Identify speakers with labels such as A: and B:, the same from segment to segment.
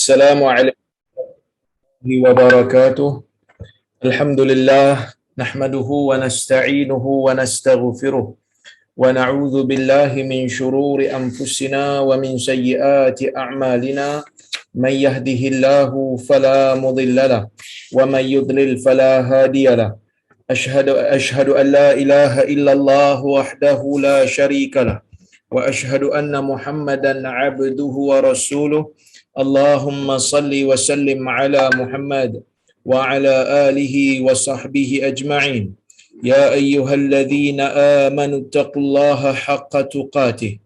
A: Assalamualaikum warahmatullahi wabarakatuh. Alhamdulillah nahmaduhu wa nasta'inuhu wa nastaghfiruh wa na'udzu billahi min shururi anfusina wa min sayyiati a'malina. Man yahdihillahu fala mudhillalah wa man yudlil fala hadiyalah. Ashhadu an la ilaha illallah wahdahu la syarikalah wa ashhadu anna Muhammadan 'abduhu wa rasuluh. Allahumma salli wa sallim ala Muhammad wa ala alihi wa sahbihi ajma'in. Ya ayyuhalladzina amanu taqullaha haqqa tuqatih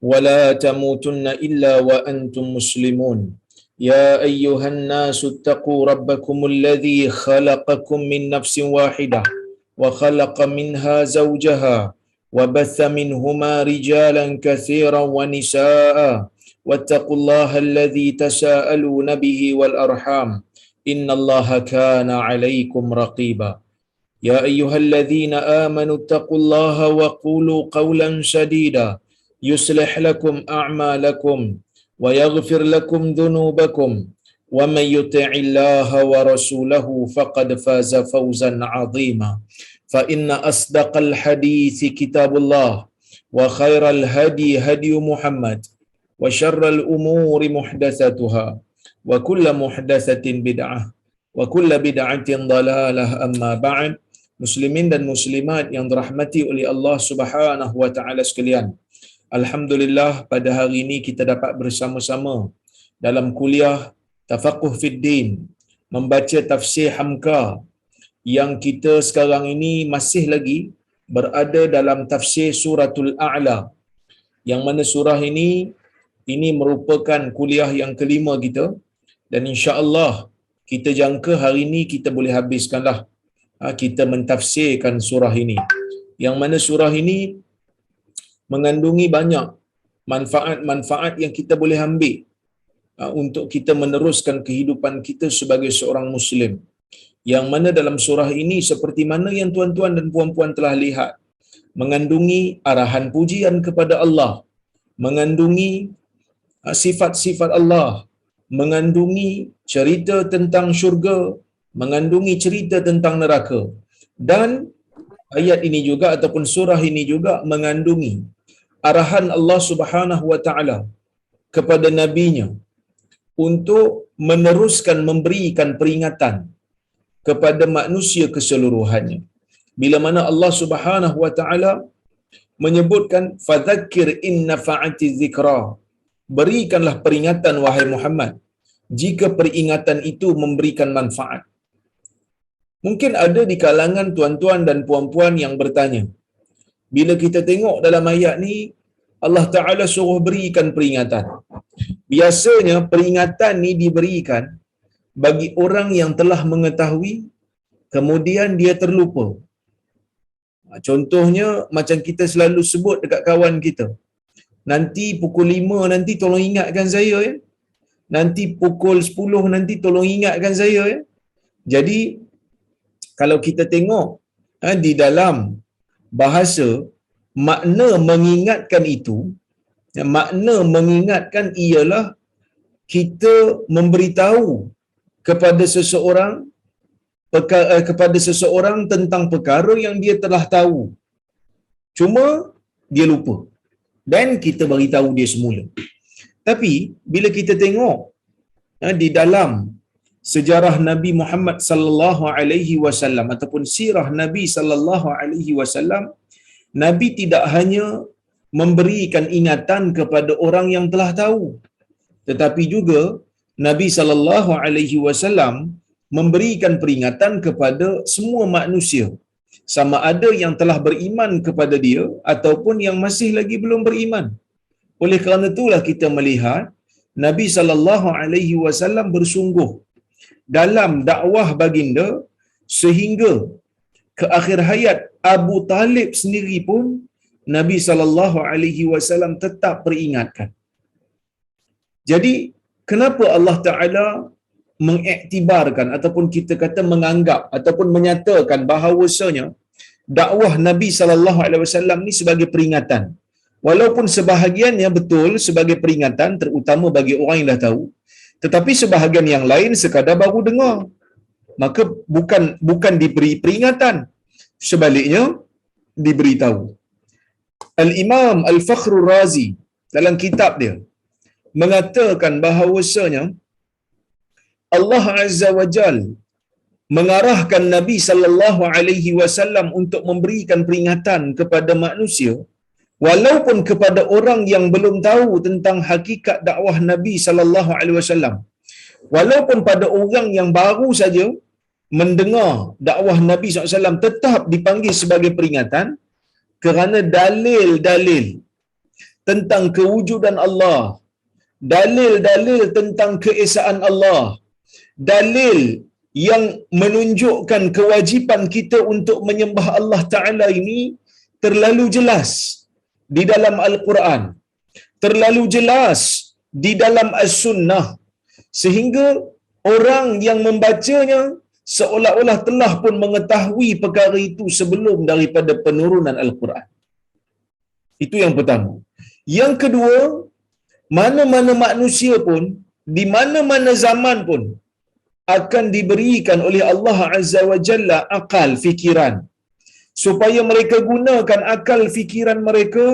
A: wa la tamutunna illa wa antum muslimun. Ya ayyuhan nasu taqu rabbakumul ladzi khalaqakum min nafsin wahidah wa khalaqa minha zawjaha wa batha minhuma rijalan katsiran wa nisaa'a wattaqullaha alladzi tasaaluna bihi wal arham innallaha kana 'alaykum raqiba. Ya ayyuhalladzina amanu taqullaha wa qulu qawlan sadida yuslih lakum a'malakum wa yaghfir lakum dhunubakum wa man yuti'illaha wa rasulahu faqad faza fawzan 'azima. Fa inna asdaqal hadithi kitabullah wa khairal hadi hadi Muhammad wa syarral umuri muhdatsatuha wa kullu muhdatsatin bid'ah wa kullu bid'atin dhalalah. Amma ba'd. Muslimin dan muslimat yang dirahmati oleh Allah Subhanahu wa taala sekalian, alhamdulillah pada hari ini kita dapat bersama-sama dalam kuliah Tafaqquh fid Din membaca tafsir Hamka yang kita sekarang ini masih lagi berada dalam tafsir suratul A'la, yang mana surah ini merupakan kuliah yang kelima kita, dan insya-Allah kita jangka hari ini kita boleh habiskanlah kita mentafsirkan surah ini, yang mana surah ini mengandungi banyak manfaat-manfaat yang kita boleh ambil untuk kita meneruskan kehidupan kita sebagai seorang muslim. Yang mana dalam surah ini, seperti mana yang tuan-tuan dan puan-puan telah lihat, mengandungi arahan pujian kepada Allah, mengandungi sifat-sifat Allah, mengandungi cerita tentang syurga, mengandungi cerita tentang neraka. Dan ayat ini juga ataupun surah ini juga mengandungi arahan Allah Subhanahu wa taala kepada nabinya untuk meneruskan memberikan peringatan kepada manusia keseluruhannya. Bila mana Allah Subhanahu wa taala menyebutkan fadzakir in nafa'ati dzikra, berikanlah peringatan wahai Muhammad jika peringatan itu memberikan manfaat. Mungkin ada di kalangan tuan-tuan dan puan-puan yang bertanya, bila kita tengok dalam ayat ni Allah Taala suruh berikan peringatan. Biasanya peringatan ni diberikan bagi orang yang telah mengetahui kemudian dia terlupa. Contohnya macam kita selalu sebut dekat kawan kita, nanti pukul 5 nanti tolong ingatkan saya ya. Nanti pukul 10 nanti tolong ingatkan saya ya. Jadi kalau kita tengok di dalam bahasa, makna mengingatkan itu, makna mengingatkan ialah kita memberitahu kepada seseorang tentang perkara yang dia telah tahu, cuma dia lupa, dan kita beritahu dia semula. Tapi bila kita tengok di dalam sejarah Nabi Muhammad sallallahu alaihi wasallam ataupun sirah Nabi sallallahu alaihi wasallam, Nabi tidak hanya memberikan ingatan kepada orang yang telah tahu, tetapi juga Nabi sallallahu alaihi wasallam memberikan peringatan kepada semua manusia, sama ada yang telah beriman kepada dia ataupun yang masih lagi belum beriman. Oleh kerana itulah kita melihat Nabi sallallahu alaihi wasallam bersungguh dalam dakwah baginda sehingga ke akhir hayat Abu Talib sendiri pun Nabi sallallahu alaihi wasallam tetap peringatkan. Jadi kenapa Allah Taala mengiktibarkan ataupun kita kata menganggap ataupun menyatakan bahawasanya dakwah Nabi sallallahu alaihi wasallam ni sebagai peringatan? Walaupun sebahagiannya betul sebagai peringatan, terutama bagi orang yang dah tahu, Tetapi sebahagian yang lain sekadar baru dengar, maka bukan diberi peringatan, sebaliknya diberitahu. Al-Imam Al-Fakhrur Razi dalam kitab dia mengatakan bahawasanya Allah Azza wa Jal mengarahkan Nabi sallallahu alaihi wasallam untuk memberikan peringatan kepada manusia, walaupun kepada orang yang belum tahu tentang hakikat dakwah Nabi sallallahu alaihi wasallam, walaupun pada orang yang baru saja mendengar dakwah Nabi SAW, tetap dipanggil sebagai peringatan, kerana dalil-dalil tentang kewujudan Allah, dalil-dalil tentang keesaan Allah, dalil yang menunjukkan kewajipan kita untuk menyembah Allah Ta'ala ini terlalu jelas di dalam Al-Quran, terlalu jelas di dalam As-Sunnah, sehingga orang yang membacanya seolah-olah telah pun mengetahui perkara itu sebelum daripada penurunan Al-Quran. Itu yang pertama. Yang kedua, mana-mana manusia pun, di mana-mana zaman pun, akan diberikan oleh Allah Azza wa Jalla akal fikiran, supaya mereka gunakan akal fikiran mereka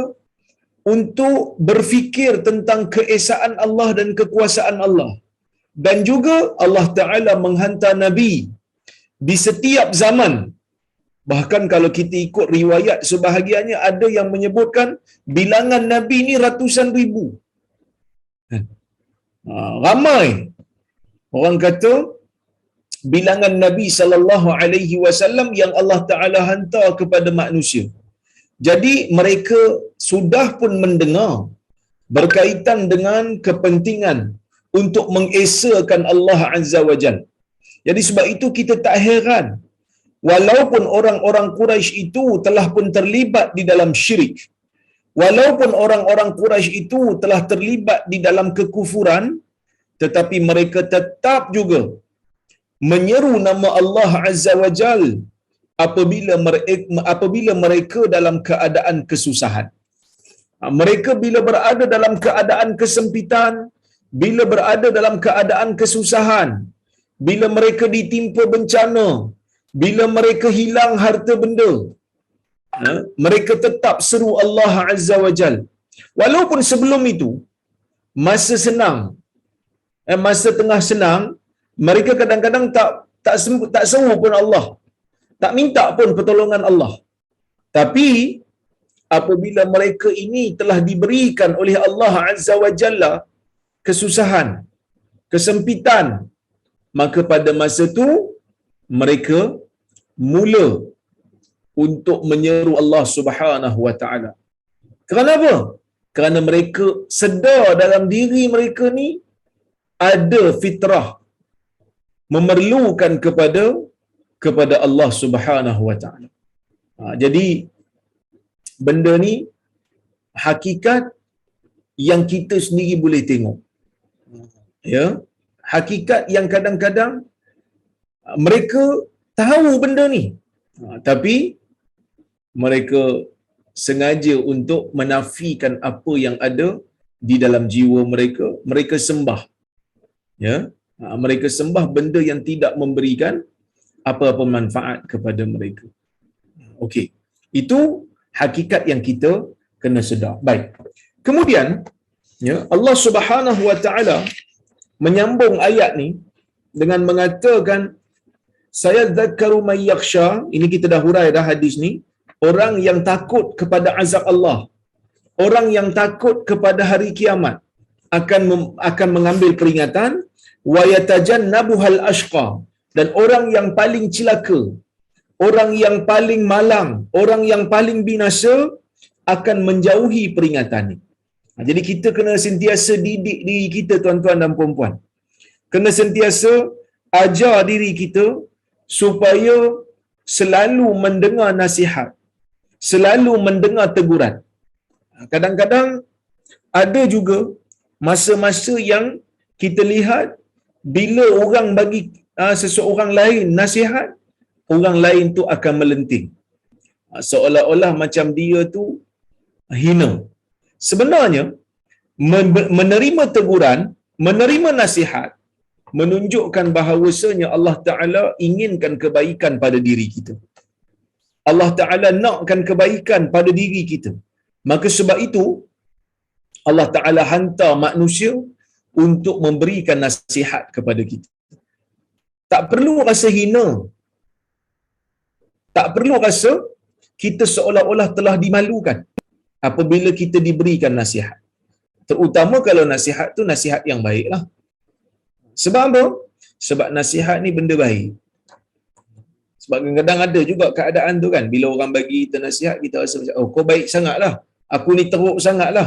A: untuk berfikir tentang keesaan Allah dan kekuasaan Allah. Dan juga Allah Ta'ala menghantar Nabi di setiap zaman. Bahkan kalau kita ikut riwayat, sebahagiannya ada yang menyebutkan bilangan Nabi ni ratusan ribu. Ramai orang kata bilangan Nabi sallallahu alaihi wasallam yang Allah Ta'ala hantar kepada manusia. Jadi mereka sudah pun mendengar berkaitan dengan kepentingan untuk mengesakan Allah Azza wa Jalla. Jadi sebab itu kita tak heran walaupun orang-orang Quraisy itu telah pun terlibat di dalam syirik, walaupun orang-orang Quraisy itu telah terlibat di dalam kekufuran, tetapi mereka tetap juga menyeru nama Allah Azza wa Jal apabila mereka dalam keadaan kesusahan. Mereka bila berada dalam keadaan kesempitan, bila berada dalam keadaan kesusahan, bila mereka ditimpa bencana, bila mereka hilang harta benda, mereka tetap seru Allah Azza wa Jal. Walaupun sebelum itu masa senang, masa tengah senang, mereka kadang-kadang tak seru pun Allah, tak minta pun pertolongan Allah. Tapi apabila mereka ini telah diberikan oleh Allah Azza wa Jalla kesusahan, kesempitan, maka pada masa itu mereka mula untuk menyeru Allah Subhanahu wa Ta'ala. Kenapa? Kerana mereka sedar dalam diri mereka ni ada fitrah memerlukan kepada Allah Subhanahu wa Ta'ala. Jadi benda ni hakikat yang kita sendiri boleh tengok. Ya, hakikat yang kadang-kadang mereka tahu benda ni, tapi mereka sengaja untuk menafikan apa yang ada di dalam jiwa mereka. Mereka sembah, ya, mereka sembah benda yang tidak memberikan apa-apa manfaat kepada mereka. Okey, itu hakikat yang kita kena sedar. Baik. Kemudian, ya, Allah Subhanahu wa Ta'ala menyambung ayat ni dengan mengatakan sayadzakkaru may yakhsha. Ini kita dah hurai dah hadis ni. Orang yang takut kepada azab Allah, orang yang takut kepada hari kiamat akan mengambil peringatan. Wa yatajannabuhal ashqa, dan orang yang paling celaka, orang yang paling malang, orang yang paling binasa akan menjauhi peringatan ni. Jadi kita kena sentiasa didik diri kita, tuan-tuan dan puan-puan. Kena sentiasa ajar diri kita supaya selalu mendengar nasihat, selalu mendengar teguran. Kadang-kadang ada juga masa-masa yang kita lihat bila orang bagi seseorang lain nasihat, orang lain tu akan melenting, seolah-olah macam dia tu hina. Sebenarnya menerima teguran, menerima nasihat menunjukkan bahawasanya Allah Ta'ala inginkan kebaikan pada diri kita. Allah Ta'ala nakkan kebaikan pada diri kita. Maka sebab itu, Allah Ta'ala hantar manusia untuk memberikan nasihat kepada kita. Tak perlu rasa hina. Tak perlu rasa kita seolah-olah telah dimalukan apabila kita diberikan nasihat. Terutama kalau nasihat tu nasihat yang baiklah. Sebab apa? Sebab nasihat ni benda baik. Sebab kadang-kadang ada juga keadaan tu kan, bila orang bagi kita nasihat, kita rasa macam, oh kau baik sangatlah, aku ni teruk sangatlah,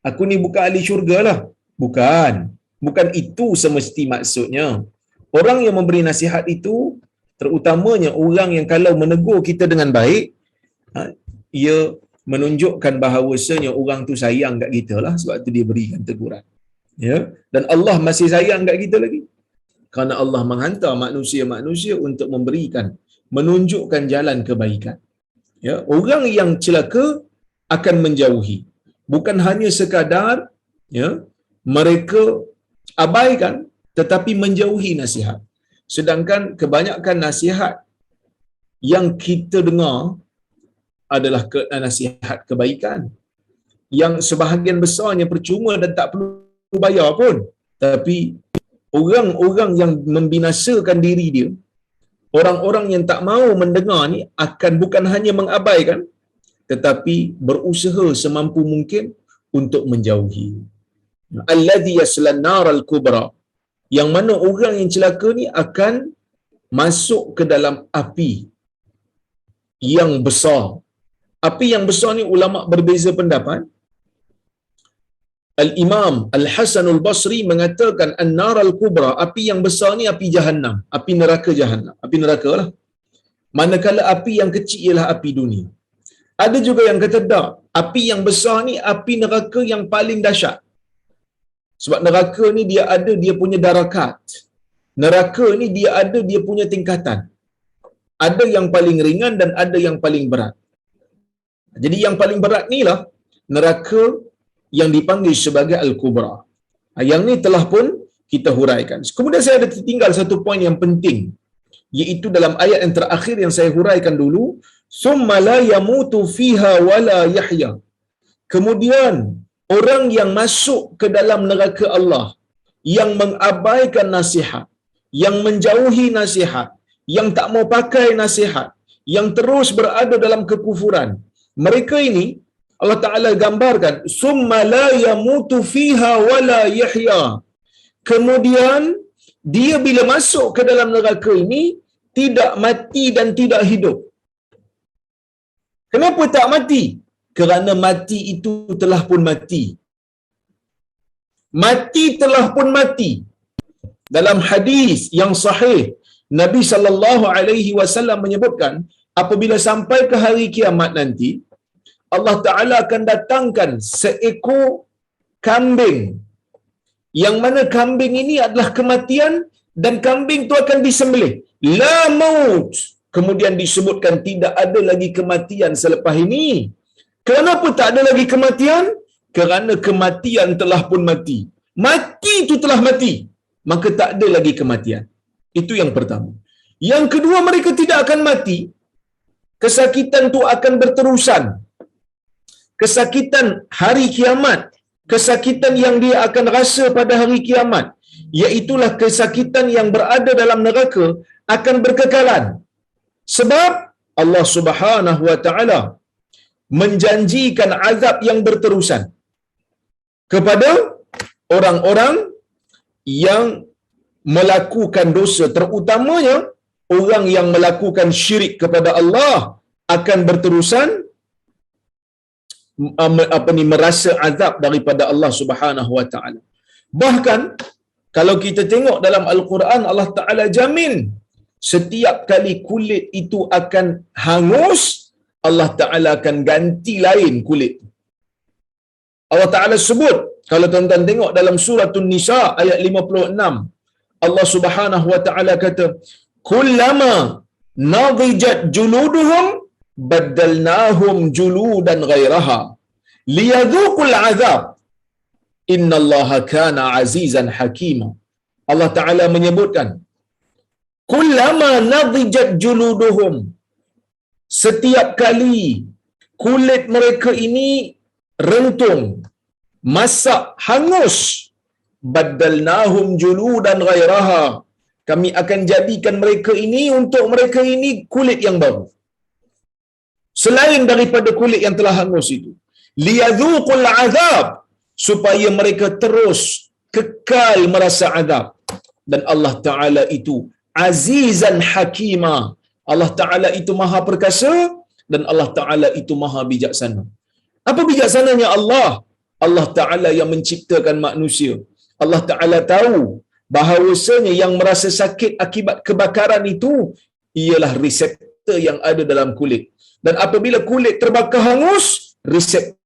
A: aku ni bukan ahli syurga lah. Bukan. Bukan itu semesti maksudnya. Orang yang memberi nasihat itu, terutamanya orang yang kalau menegur kita dengan baik, ia menunjukkan bahawasanya orang tu sayang kat kita lah, sebab tu dia berikan teguran. Ya, dan Allah masih sayang kat kita lagi. Kerana Allah menghantar manusia-manusia untuk memberikan, menunjukkan jalan kebaikan. Ya, orang yang celaka akan menjauhi. Bukan hanya sekadar ya mereka abaikan, tetapi menjauhi nasihat. Sedangkan kebanyakan nasihat yang kita dengar adalah nasihat kebaikan, yang sebahagian besarnya percuma dan tak perlu bayar pun. Tapi orang-orang yang membinasakan diri dia, orang-orang yang tak mahu mendengar ni, akan bukan hanya mengabaikan, tetapi berusaha semampu mungkin untuk menjauhi. Allazi yaslan naral kubra, yang mana orang yang celaka ni akan masuk ke dalam api yang besar. Api yang besar ni ulama berbeza pendapat. Al-Imam Al-Hasanul Basri mengatakan an-nar al-kubra, api yang besar ni api Jahannam, api neraka Jahannam, api neraka lah. Manakala api yang kecil ialah api dunia. Ada juga yang kata tak, api yang besar ni api neraka yang paling dahsyat. Sebab neraka ni dia ada dia punya darakat. Neraka ni dia ada dia punya tingkatan. Ada yang paling ringan dan ada yang paling berat. Jadi yang paling berat ni lah neraka yang dipanggil sebagai Al-Kubra. Yang ni telah pun kita huraikan. Kemudian saya ada tertinggal satu poin yang penting, iaitu dalam ayat yang terakhir yang saya huraikan dulu, summa la yamutu fiha wala yahya. Kemudian orang yang masuk ke dalam neraka Allah, yang mengabaikan nasihat, yang menjauhi nasihat, yang tak mau pakai nasihat, yang terus berada dalam kekufuran, mereka ini Allah Ta'ala gambarkan summa la yamutu fiha wala yahya. Kemudian dia bila masuk ke dalam neraka ini tidak mati dan tidak hidup. Kenapa tak mati? Kerana mati itu telah pun mati. Mati telah pun mati. Dalam hadis yang sahih, Nabi sallallahu alaihi wasallam menyebutkan, apabila sampai ke hari kiamat nanti, Allah Ta'ala akan datangkan seekor kambing, yang mana kambing ini adalah kematian, dan kambing itu akan disembelih. La maut. Kemudian disebutkan tidak ada lagi kematian selepas ini. Kenapa tak ada lagi kematian? Kerana kematian telah pun mati. Mati itu telah mati, maka tak ada lagi kematian. Itu yang pertama. Yang kedua, mereka tidak akan mati. Kesakitan itu akan berterusan. Kesakitan hari kiamat, kesakitan yang dia akan rasa pada hari kiamat, iaitulah kesakitan yang berada dalam neraka, akan berkekalan. Sebab Allah Subhanahu wa Ta'ala menjanjikan azab yang berterusan kepada orang-orang yang melakukan dosa, terutamanya orang yang melakukan syirik kepada Allah akan berterusan merasa azab daripada Allah Subhanahu wa Ta'ala. Bahkan kalau kita tengok dalam Al-Quran, Allah Ta'ala jamin setiap kali kulit itu akan hangus, Allah Ta'ala akan ganti lain kulit. Allah Ta'ala sebut, kalau tuan-tuan tengok dalam surah An-Nisa ayat 56, Allah Subhanahu wa Ta'ala kata, kullama nadijat juluduhum baddalnahum juludan ghairaha liyadhuqul azab innallaha kana azizan hakima. Allah Ta'ala menyebutkan, kullama nadijat juluduhum, setiap kali kulit mereka ini rentung, masak, hangus, baddalnahum juludan ghairaha, kami akan jadikan mereka ini untuk mereka ini kulit yang baru selain daripada kulit yang telah hangus itu, liyadhuqul azab, supaya mereka terus kekal merasa azab. Dan Allah Ta'ala itu azizan hakima, Allah Ta'ala itu maha perkasa, dan Allah Ta'ala itu maha bijaksana. Apa bijaksananya Allah? Allah Ta'ala yang menciptakan manusia. Allah Ta'ala tahu bahawasanya yang merasa sakit akibat kebakaran itu ialah reseptor yang ada dalam kulit. Dan apabila kulit terbakar hangus, reseptor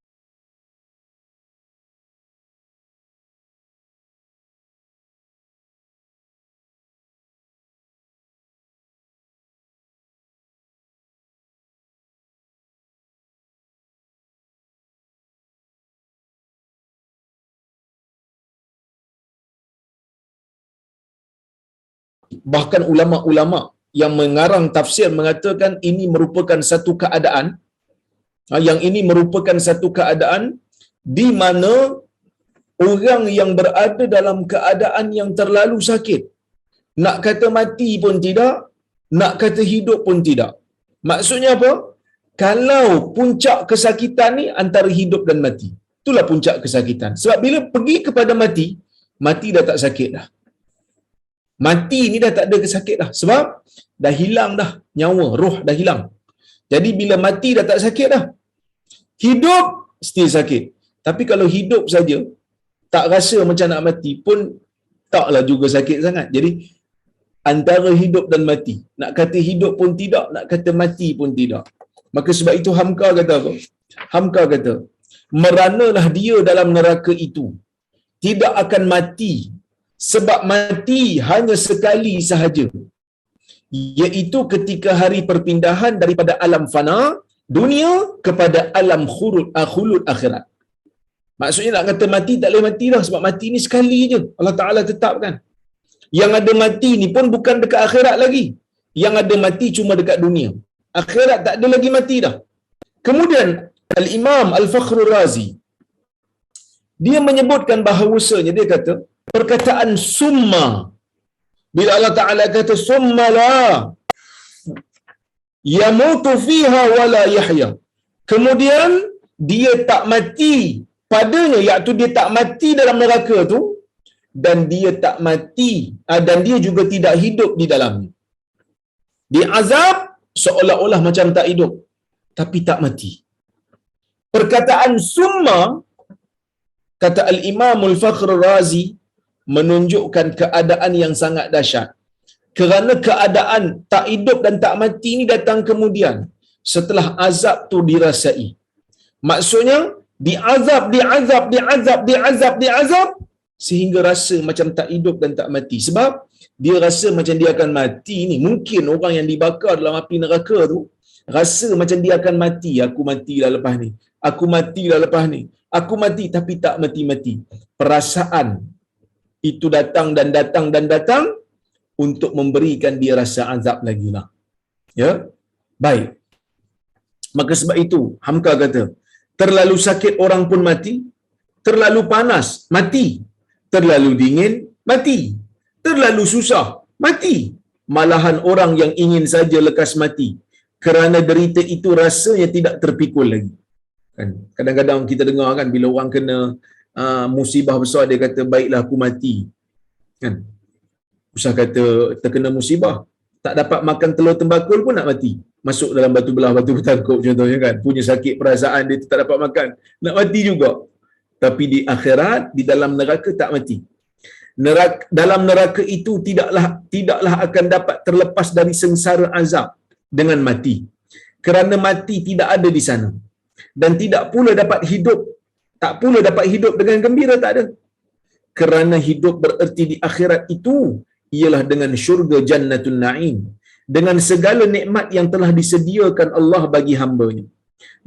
A: bahkan ulama-ulama yang mengarang tafsir mengatakan ini merupakan satu keadaan, yang ini merupakan satu keadaan di mana orang yang berada dalam keadaan yang terlalu sakit, nak kata mati pun tidak, nak kata hidup pun tidak. Maksudnya apa? Kalau puncak kesakitan ni antara hidup dan mati, itulah puncak kesakitan. Sebab bila pergi kepada mati, mati dah tak sakit dah. Mati ni dah tak ada kesakit dah. Sebab dah hilang dah nyawa, roh dah hilang. Jadi bila mati dah tak sakit dah. Hidup still sakit. Tapi kalau hidup saja, tak rasa macam nak mati pun taklah juga sakit sangat. Jadi antara hidup dan mati, nak kata hidup pun tidak, nak kata mati pun tidak. Maka sebab itu Hamka kata apa? Hamka kata, meranalah dia dalam neraka itu, tidak akan mati, sebab mati hanya sekali sahaja, iaitu ketika hari perpindahan daripada alam fana dunia kepada alam khulud akhirat. Maksudnya nak kata mati tak boleh mati dah, sebab mati ni sekali je Allah Ta'ala tetapkan. Yang ada mati ni pun bukan dekat akhirat lagi, yang ada mati cuma dekat dunia. Akhirat tak ada lagi mati dah. Kemudian Al-Imam Al-Fakhrul Razi, dia menyebutkan bahawasanya, dia kata perkataan summa, bila Allah Ta'ala kata summa la yamutu fiha wala yahya, kemudian dia tak mati padanya, iaitu dia tak mati dalam neraka tu, dan dia tak mati, dan dia juga tidak hidup di dalamnya. Dia azab seolah-olah macam tak hidup, tapi tak mati. Perkataan summa, kata Al-Imam Al-Fakhrul Razi, menunjukkan keadaan yang sangat dahsyat. Kerana keadaan tak hidup dan tak mati ini datang kemudian, setelah azab tu dirasai. Maksudnya, diazab, sehingga rasa macam tak hidup dan tak mati. Sebab dia rasa macam dia akan mati ni. Mungkin orang yang dibakar dalam api neraka tu rasa macam dia akan mati. Aku matilah lepas ni, aku matilah lepas ni, aku mati, tapi tak mati-mati. Perasaan itu datang dan datang dan datang untuk memberikan dia rasa azab lagi lah. Ya, baik. Maka sebab itu Hamka kata, terlalu sakit orang pun mati, terlalu panas mati, terlalu dingin mati, terlalu susah mati. Malahan orang yang ingin saja lekas mati kerana derita itu rasanya tidak terpikul lagi. Kan kadang-kadang kita dengar kan, bila orang kena musibah besar, dia kata baiklah aku mati. Kan usah kata terkena musibah, tak dapat makan telur tembakul pun nak mati, masuk dalam batu belah batu bertangkup contohnya kan, punya sakit perasaan dia tak dapat makan, nak mati juga. Tapi di akhirat, di dalam neraka tak mati. Dalam neraka itu tidaklah akan dapat terlepas dari sengsara azab dengan mati, kerana mati tidak ada di sana, dan tidak pula dapat hidup, tak pula dapat hidup dengan gembira, tak ada. Kerana hidup bererti di akhirat itu ialah dengan syurga Jannatul Na'im, dengan segala nikmat yang telah disediakan Allah bagi hamba-Nya.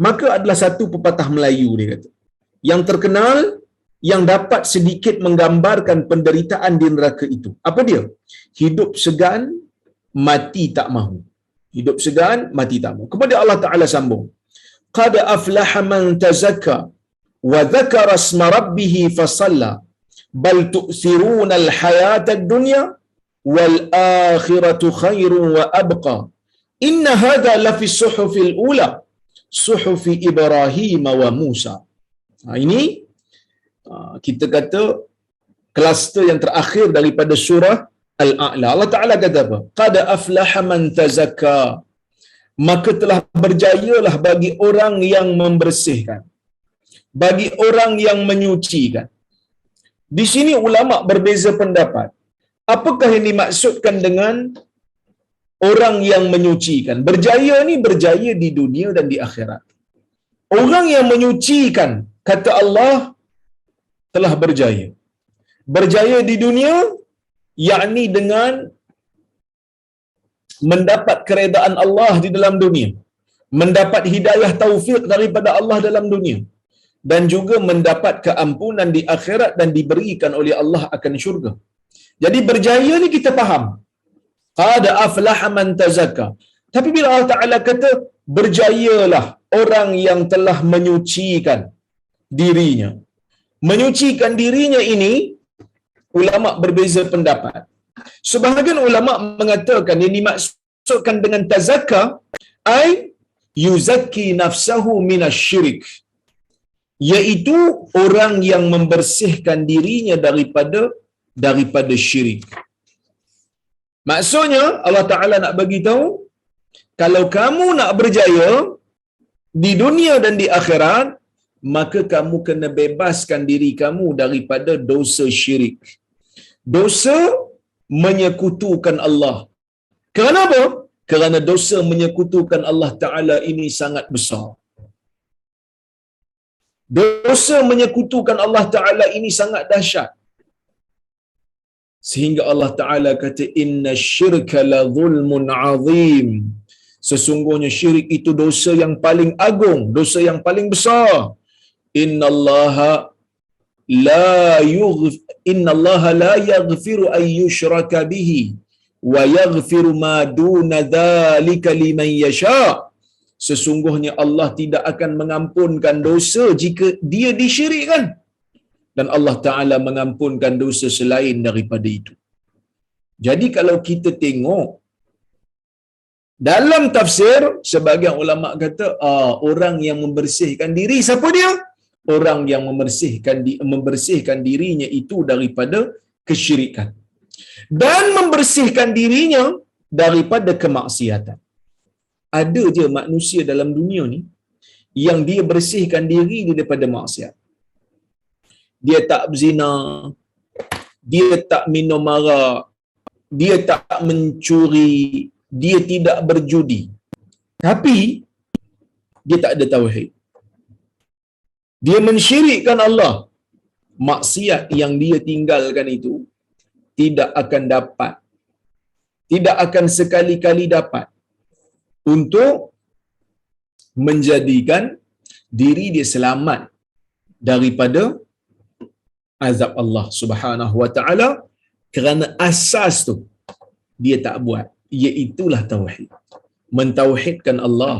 A: Maka adalah satu pepatah Melayu, dia kata, yang terkenal yang dapat sedikit menggambarkan penderitaan di neraka itu. Apa dia? Hidup segan, mati tak mahu. Hidup segan, mati tak mahu. Kemudian Allah Ta'ala sambung. Qad aflaha man tazakka wa dhakara asma rabbih fasalla bal tu'thiruna al-hayata ad-dunya wal akhiratu khairun wa abqa. Inna hadha lafi suhufil ula suhufi Ibrahim wa Musa. Ini kita kata kluster yang terakhir daripada surah Al-A'la. Allah Ta'ala kata apa? Qad aflaha man tazakka. Maka telah berjayalah bagi orang yang membersihkan, bagi orang yang menyucikan. Di sini ulama berbeza pendapat. Apakah yang dimaksudkan dengan orang yang menyucikan? Berjaya ni berjaya di dunia dan di akhirat. Orang yang menyucikan, kata Allah, telah berjaya. Berjaya di dunia, yakni dengan mendapat keredaan Allah di dalam dunia, mendapat hidayah taufik daripada Allah dalam dunia, dan juga mendapat keampunan di akhirat dan diberikan oleh Allah akan syurga. Jadi berjaya ni kita faham. Qad aflaha man tazakka. Tapi bila Allah Ta'ala kata berjayalah orang yang telah menyucikan dirinya. Menyucikan dirinya ini ulama berbeza pendapat. Sebahagian ulama mengatakan yang dimaksudkan dengan tazakka ai yuzakki nafsahu minasyirik, iaitu orang yang membersihkan dirinya daripada syirik. Maksudnya Allah Ta'ala nak bagi tahu, kalau kamu nak berjaya di dunia dan di akhirat, maka kamu kena bebaskan diri kamu daripada dosa syirik. Dosa menyekutukan Allah. Kerana apa? Kerana dosa menyekutukan Allah Ta'ala ini sangat besar. Dosa menyekutukan Allah Ta'ala ini sangat dahsyat. Sehingga Allah Ta'ala kata, inna syirka la zulmun azim. Sesungguhnya syirik itu dosa yang paling agung, dosa yang paling besar. Innallaha la yaghfiru an yushraka bihi wa yaghfiru ma duna dzalika liman yasha. Sesungguhnya Allah tidak akan mengampunkan dosa jika dia disyirikkan, dan Allah Ta'ala mengampunkan dosa selain daripada itu. Jadi kalau kita tengok dalam tafsir, sebagian ulama kata orang yang membersihkan diri, siapa dia? Orang yang membersihkan dirinya itu daripada kesyirikan dan membersihkan dirinya daripada kemaksiatan. Ada je manusia dalam dunia ni yang dia bersihkan diri daripada maksiat. Dia tak berzina, dia tak minum arak, dia tak mencuri, dia tidak berjudi. Tapi dia tak ada tauhid. Dia mensyirikkan Allah. Maksiat yang dia tinggalkan itu tidak akan sekali-kali dapat untuk menjadikan diri dia selamat daripada azab Allah Subhanahu wa Ta'ala, kerana asas tu dia tak buat, iaitulah tauhid. Mentauhidkan Allah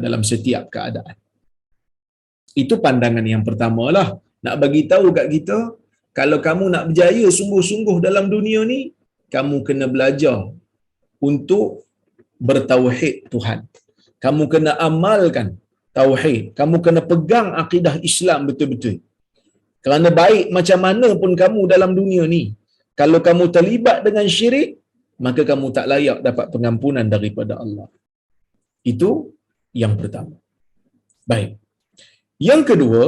A: dalam setiap keadaan. Itu pandangan yang pertamalah. Nak bagi tahu kat kita, kalau kamu nak berjaya sungguh-sungguh dalam dunia ni, kamu kena belajar untuk bertauhid Tuhan. Kamu kena amalkan tauhid. Kamu kena pegang akidah Islam betul-betul. Kerana baik macam mana pun kamu dalam dunia ni, kalau kamu terlibat dengan syirik, maka kamu tak layak dapat pengampunan daripada Allah. Itu yang pertama. Baik. Yang kedua,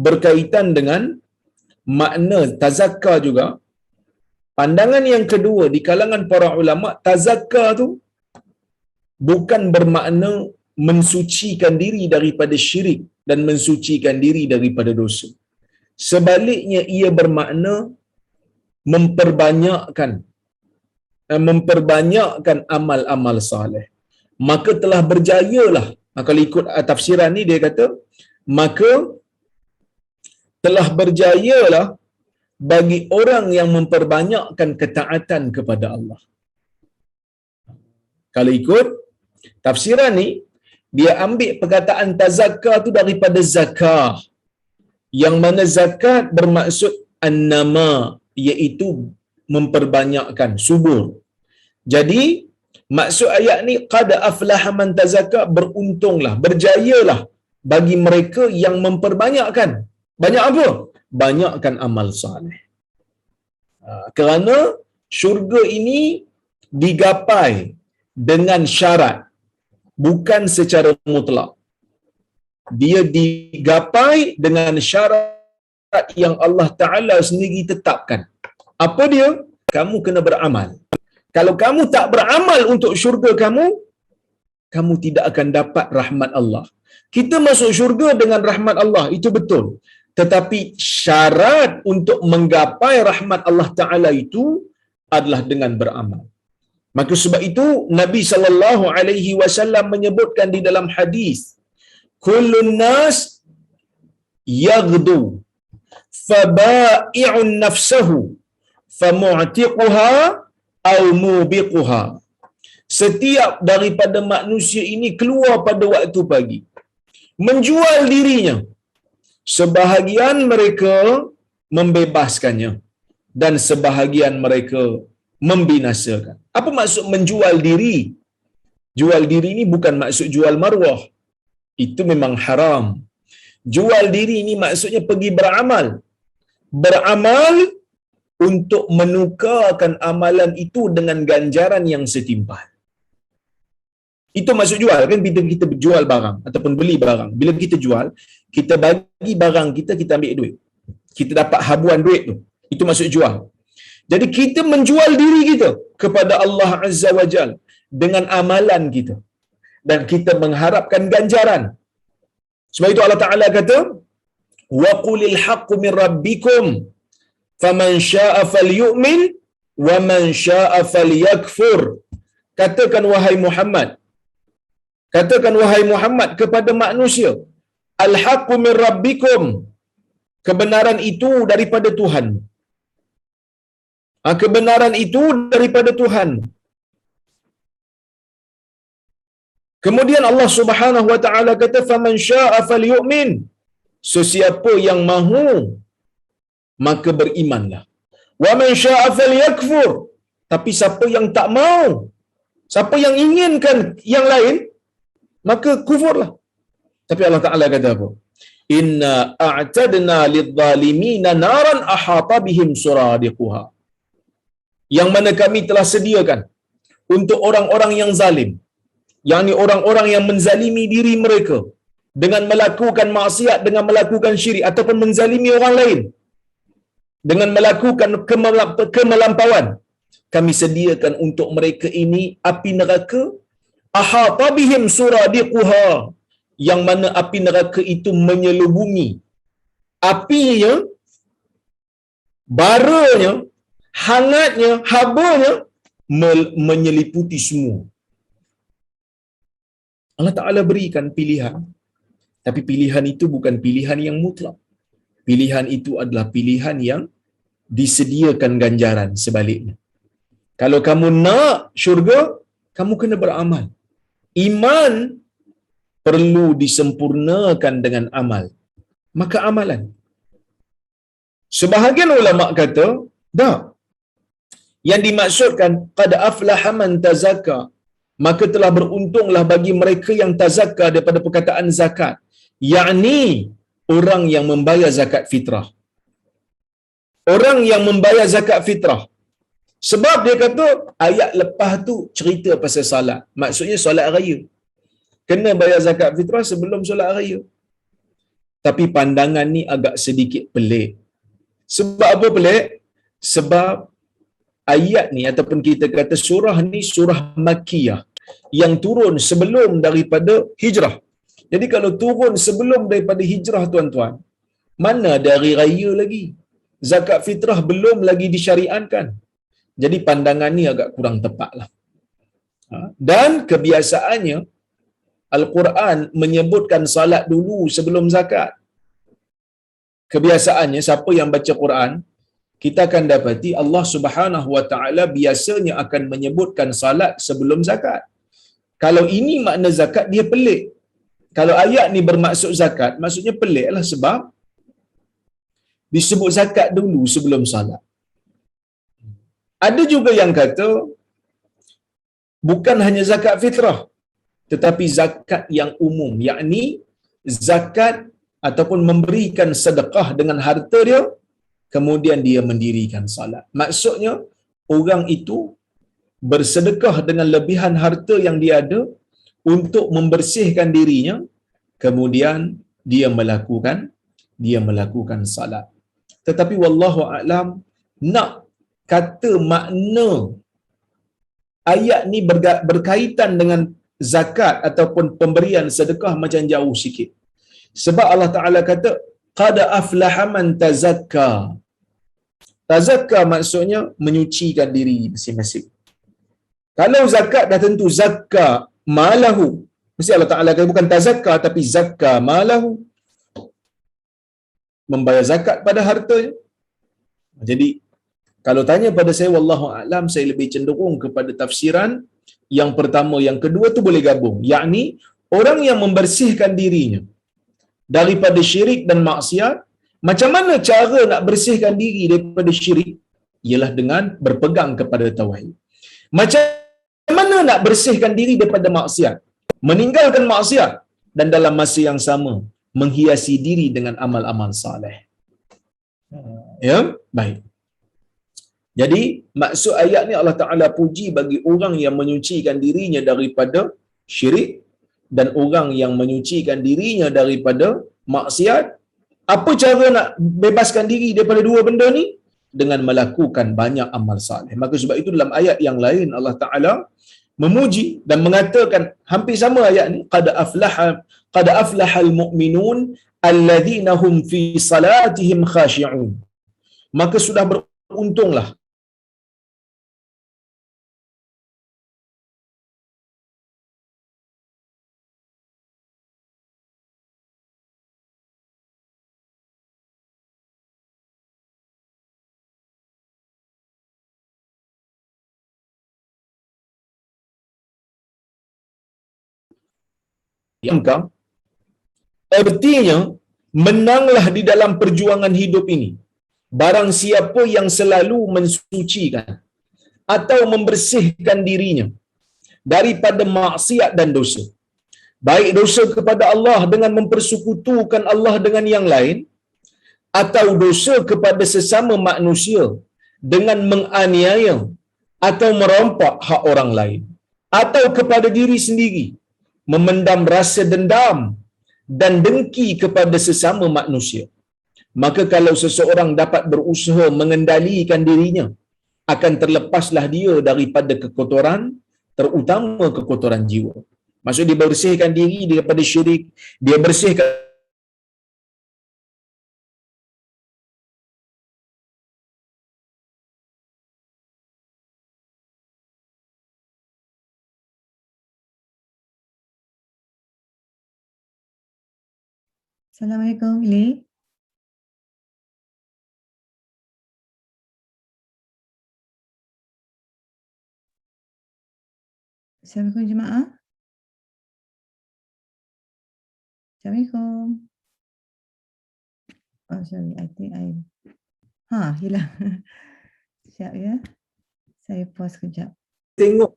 A: berkaitan dengan makna tazakka juga. Pandangan yang kedua di kalangan para ulama, tazakka tu bukan bermakna mensucikan diri daripada syirik dan mensucikan diri daripada dosa. Sebaliknya ia bermakna memperbanyakkan amal-amal saleh. Maka telah berjayalah. Kalau ikut tafsiran ni dia kata, maka telah berjayalah bagi orang yang memperbanyakkan ketaatan kepada Allah. Kalau ikut tafsiran ni, dia ambil perkataan tazakka tu daripada zakah, yang mana zakat bermaksud an-nama, iaitu memperbanyakkan, subur. Jadi maksud ayat ni, qad aflaha man tazakka, beruntunglah, berjayalah bagi mereka yang memperbanyakkan. Banyak apa? Banyakkan amal saleh. Kerana syurga ini digapai dengan syarat, bukan secara mutlak. Dia digapai dengan syarat yang Allah Ta'ala sendiri tetapkan. Apa dia? Kamu kena beramal. Kalau kamu tak beramal untuk syurga kamu, kamu tidak akan dapat rahmat Allah. Kita masuk syurga dengan rahmat Allah, itu betul. Tetapi syarat untuk menggapai rahmat Allah Ta'ala itu adalah dengan beramal. Maka sebab itu Nabi SAW menyebutkan di dalam hadis, kullun nas yaghdu faba'i'un nafsahu famu'tiquha au mubiquha. Setiap daripada manusia ini keluar pada waktu pagi, menjual dirinya. Sebahagian mereka membebaskannya dan sebahagian mereka membinasakan. Apa maksud menjual diri? Jual diri ini bukan maksud jual maruah. Itu memang haram. Jual diri ini maksudnya pergi beramal. Beramal untuk menukarkan amalan itu dengan ganjaran yang setimpal. Itu maksud jual kan, kita jual barang ataupun beli barang. Bila kita jual, kita bagi barang kita, kita ambil duit. Kita dapat habuan duit tu. Itu maksud jual. Jadi kita menjual diri kita kepada Allah Azza wa Jal dengan amalan kita. Dan kita mengharapkan ganjaran. Sebab itu Allah Ta'ala kata, wa qulil haqqu min rabbikum faman syaa'a falyu'min wa man syaa'a falyakfur. Katakan wahai Muhammad, kepada manusia, al-haqqu min rabbikum, kebenaran itu daripada Tuhan. Kebenaran itu daripada Tuhan. Kemudian Allah Subhanahu wa taala kata, faman syaa'a falyu'min, sesiapa yang mahu maka berimanlah. Wa man syaa'a falyakfur, tapi siapa yang tak mau, siapa yang inginkan yang lain, maka kufurlah. Tapi Allah Ta'ala kata apa? Inna a'tadna lidh-dhalimina naran ahata bihim suradiquha. Yang mana kami telah sediakan untuk orang-orang yang zalim, yakni orang-orang yang menzalimi diri mereka dengan melakukan maksiat, dengan melakukan syirik ataupun menzalimi orang lain dengan melakukan kemelampauan. Kami sediakan untuk mereka ini api neraka ahata bihim suradiquha, yang mana api neraka itu menyelubungi, apinya, baranya, hangatnya, habanya menyeliputi semua. Allah Ta'ala berikan pilihan, tapi pilihan itu bukan pilihan yang mutlak. Pilihan itu adalah pilihan yang disediakan ganjaran sebaliknya. Kalau kamu nak syurga, kamu kena beramal. Iman perlu disempurnakan dengan amal. Maka amalan. Sebahagian ulama kata, dah. Yang dimaksudkan qad aflaha man tazakka, maka telah beruntunglah bagi mereka yang tazakka daripada perkataan zakat. Yakni orang yang membayar zakat fitrah. Orang yang membayar zakat fitrah. Sebab dia kata ayat lepas tu cerita pasal salat. Maksudnya solat raya. Kena bayar zakat fitrah sebelum solat raya. Tapi pandangan ni agak sedikit pelik. Sebab apa pelik? Sebab ayat ni ataupun kita kata surah ni surah Makkiyah yang turun sebelum daripada hijrah. Jadi kalau turun sebelum daripada hijrah, tuan-tuan, mana ada hari raya lagi? Zakat fitrah belum lagi disyariatkan. Jadi pandangan ni agak kurang tepatlah. Dan kebiasaannya Al-Quran menyebutkan salat dulu sebelum zakat. kebiasaannya siapa yang baca Quran, kita akan dapati Allah Subhanahu Wa Taala biasanya akan menyebutkan salat sebelum zakat. Kalau ini makna zakat, dia pelik. Kalau ayat ni bermaksud zakat, maksudnya peliklah sebab disebut zakat dulu sebelum salat. Ada juga yang kata bukan hanya zakat fitrah, tetapi zakat yang umum, yakni zakat ataupun memberikan sedekah dengan harta dia, kemudian dia mendirikan salat. Maksudnya orang itu bersedekah dengan lebihan harta yang dia ada untuk membersihkan dirinya, kemudian dia melakukan salat. Tetapi wallahu a'lam, nak kata makna ayat ni berkaitan dengan zakat ataupun pemberian sedekah macam jauh sikit. Sebab Allah Ta'ala kata qad aflaha man tazakka. Tazakka maksudnya menyucikan diri masing-masing. Kalau zakat dah tentu zakka malahu. Mesti Allah Ta'ala kata bukan tazakka tapi zakka malahu. Membayar zakat pada hartanya. Jadi kalau tanya pada saya wallahu a'lam, saya lebih cenderung kepada tafsiran yang pertama, yang kedua tu boleh gabung, yakni orang yang membersihkan dirinya daripada syirik dan maksiat. Macam mana cara nak bersihkan diri daripada syirik? Ialah dengan berpegang kepada tauhid. Macam mana nak bersihkan diri daripada maksiat? Meninggalkan maksiat dan dalam masa yang sama menghiasi diri dengan amal-amal saleh. Ya, baik. Jadi maksud ayat ni Allah Ta'ala puji bagi orang yang menyucikan dirinya daripada syirik dan orang yang menyucikan dirinya daripada maksiat. Apa cara nak bebaskan diri daripada dua benda ni? Dengan melakukan banyak amal saleh. Maka sebab itu dalam ayat yang lain Allah Ta'ala memuji dan mengatakan hampir sama ayat ni, qad aflahal mu'minun alladhina hum fi salatihim khashi'un. Maka sudah beruntunglah yang kau. Artinya menanglah di dalam perjuangan hidup ini barang siapa yang selalu mensucikan atau membersihkan dirinya daripada maksiat dan dosa, baik dosa kepada Allah dengan mempersekutukan Allah dengan yang lain, atau dosa kepada sesama manusia dengan menganiaya atau merompak hak orang lain, atau kepada diri sendiri memendam rasa dendam dan dengki kepada sesama manusia. Maka kalau seseorang dapat berusaha mengendalikan dirinya, akan terlepaslah dia daripada kekotoran, terutama kekotoran jiwa. Maksud dia bersihkan diri daripada syirik, dia bersihkan
B: Assalamualaikum, Ili. Assalamualaikum jemaah. Assalamualaikum. Oh, sorry. I think hilang. Sekejap ya. Saya pause sekejap.
A: tengok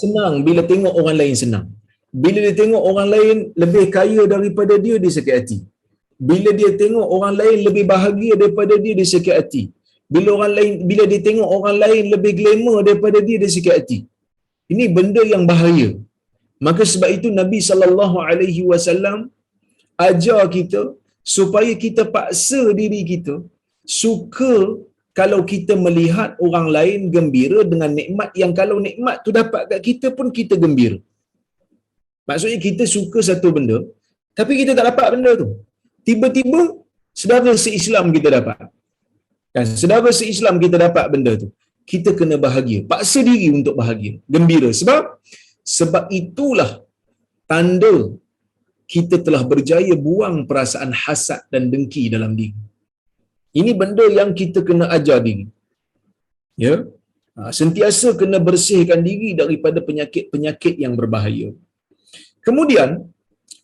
A: senang bila tengok orang lain senang. Bila dia tengok orang lain lebih kaya daripada dia, dia sakit hati. Bila dia tengok orang lain lebih bahagia daripada dia, dia sakit hati. Bila dia tengok orang lain lebih glamour daripada dia, dia sakit hati. Ini benda yang bahaya. Maka sebab itu Nabi SAW ajar kita supaya kita paksa diri kita suka kalau kita melihat orang lain gembira dengan nikmat yang kalau nikmat tu dapat kat kita pun kita gembira. Maksudnya kita suka satu benda tapi kita tak dapat benda tu. Tiba-tiba saudara se-Islam kita dapat. Kan, saudara se-Islam kita dapat benda tu. Kita kena bahagia. Paksa diri untuk bahagia, gembira. Sebab itulah tanda kita telah berjaya buang perasaan hasad dan dengki dalam diri. Ini benda yang kita kena ajar diri. Ya. Sentiasa kena bersihkan diri daripada penyakit-penyakit yang berbahaya. Kemudian,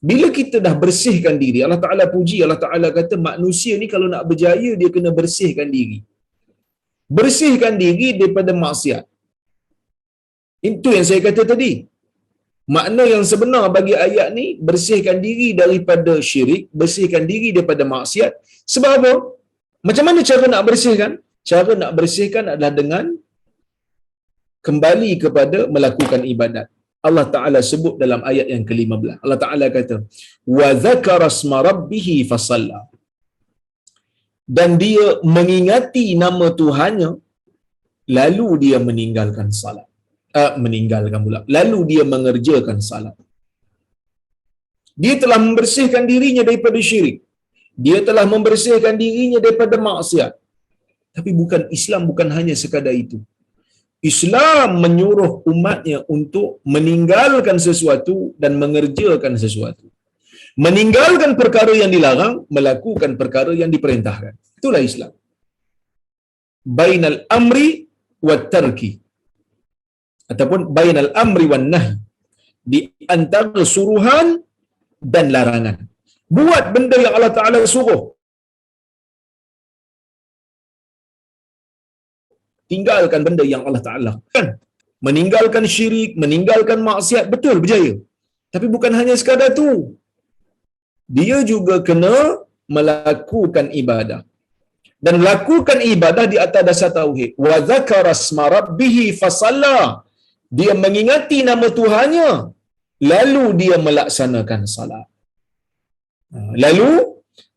A: bila kita dah bersihkan diri, Allah Ta'ala puji, Allah Ta'ala kata manusia ni kalau nak berjaya, dia kena bersihkan diri. Bersihkan diri daripada maksiat. Itu yang saya kata tadi. Makna yang sebenar bagi ayat ni, bersihkan diri daripada syirik, bersihkan diri daripada maksiat. Sebab apa? Macam mana cara nak bersihkan? Cara nak bersihkan adalah dengan kembali kepada melakukan ibadat. Allah Ta'ala sebut dalam ayat yang ke-15. Allah Ta'ala kata, wa dzakara asma rabbih fasalla. Dan dia mengingati nama Tuhannya, lalu dia meninggalkan salat. Meninggalkan pula. Lalu dia mengerjakan salat. Dia telah membersihkan dirinya daripada syirik. Dia telah membersihkan dirinya daripada maksiat. Tapi Islam bukan hanya sekadar itu. Islam menyuruh umatnya untuk meninggalkan sesuatu dan mengerjakan sesuatu. Meninggalkan perkara yang dilarang, melakukan perkara yang diperintahkan. Itulah Islam. Bainal amri wat tarki. Ataupun bainal amri wan nahi. Di antara suruhan dan larangan. Buat benda yang Allah Ta'ala suruh. Tinggalkan benda yang Allah Ta'ala kan. Meninggalkan syirik, meninggalkan maksiat, betul berjaya. Tapi bukan hanya sekadar tu. Dia juga kena melakukan ibadah. Dan lakukan ibadah di atas dasar tauhid. Wa dzakara asma rabbih fasalla. Dia mengingati nama Tuhannya, lalu dia melaksanakan salat. Lalu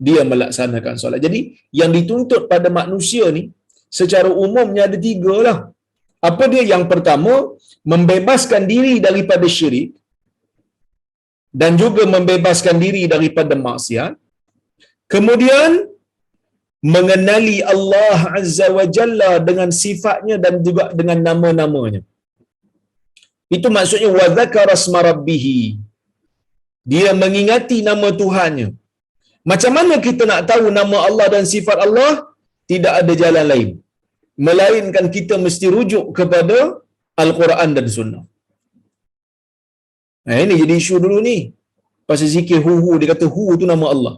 A: dia melaksanakan solat. Jadi yang dituntut pada manusia ni secara umumnya ada 3 lah. Apa dia? Yang pertama, membebaskan diri daripada syirik dan juga membebaskan diri daripada maksiat. Kemudian mengenali Allah Azza wa Jalla dengan sifatnya dan juga dengan nama-namanya. Itu maksudnya wa dzakara asma rabbih. Dia mengingati nama Tuhannya. Macam mana kita nak tahu nama Allah dan sifat Allah? Tidak ada jalan lain melainkan kita mesti rujuk kepada Al-Quran dan Sunnah. Ini jadi isu dulu ni. Pasal zikir hu, dia kata hu tu nama Allah.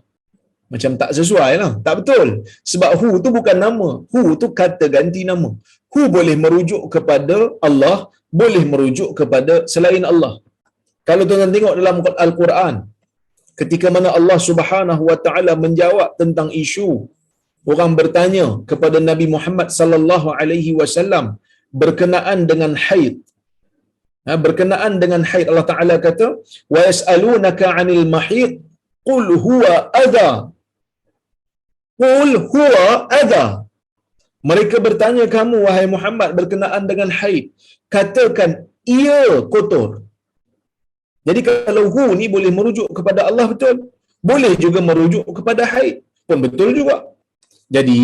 A: Macam tak sesuai lah. Tak betul. Sebab hu tu bukan nama. Hu tu kata ganti nama. Hu boleh merujuk kepada Allah, boleh merujuk kepada selain Allah. Kalau tuan-tuan tengok dalam Al-Quran, ketika mana Allah Subhanahu wa taala menjawab tentang isu orang bertanya kepada Nabi Muhammad sallallahu alaihi wasallam berkenaan dengan haid. Berkenaan dengan haid, Allah Taala kata, "Wa yas'alunaka 'anil mahid, qul huwa adha." Qul huwa adha. Mereka bertanya kamu wahai Muhammad berkenaan dengan haid, katakan ia kotor. Jadi kalau hu ni boleh merujuk kepada Allah, betul. Boleh juga merujuk kepada haid, pun betul juga. Jadi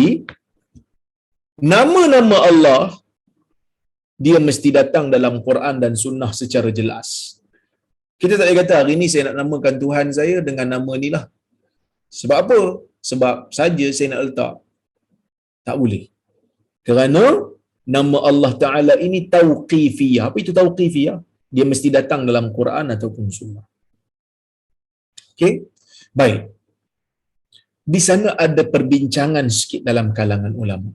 A: nama-nama Allah dia mesti datang dalam Quran dan Sunnah secara jelas. Kita tak boleh kata hari ni saya nak namakan Tuhan saya dengan nama ni lah. Sebab apa? Sebab saja saya nak letak. Tak boleh. Kerana nama Allah Ta'ala ini tauqifiyah. Apa itu tauqifiyah? Dia mesti datang dalam Quran ataupun Sunnah. Okey? Baik. Di sana ada perbincangan sikit dalam kalangan ulama.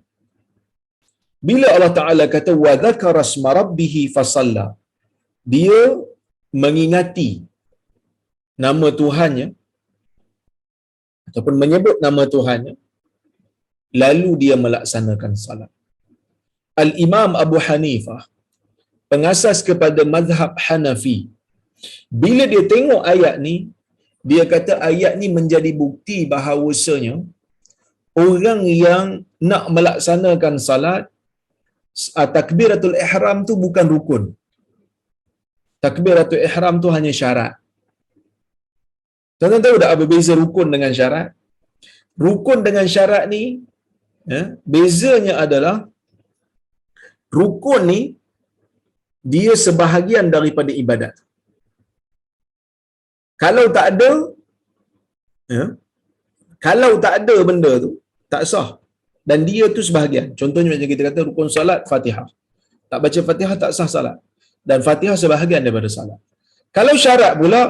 A: Bila Allah Ta'ala kata wa dzakara asma rabbih fasalla, dia mengingati nama Tuhannya ataupun menyebut nama Tuhannya, lalu dia melaksanakan salat. Al-Imam Abu Hanifah, pengasas kepada mazhab Hanafi, bila dia tengok ayat ni, dia kata ayat ni menjadi bukti bahawasanya orang yang nak melaksanakan salat, takbiratul ihram tu bukan rukun. Takbiratul ihram tu hanya syarat. Tuan-tuan tahu tak apa beza rukun dengan syarat? Rukun dengan syarat ni, bezanya adalah rukun ni dia sebahagian daripada ibadat. Kalau tak ada, Ya. Kalau tak ada benda tu, tak sah. Dan dia tu sebahagian. Contohnya macam kita kata rukun salat Fatihah. Tak baca Fatihah tak sah salat. Dan Fatihah sebahagian daripada salat. Kalau syarat pula,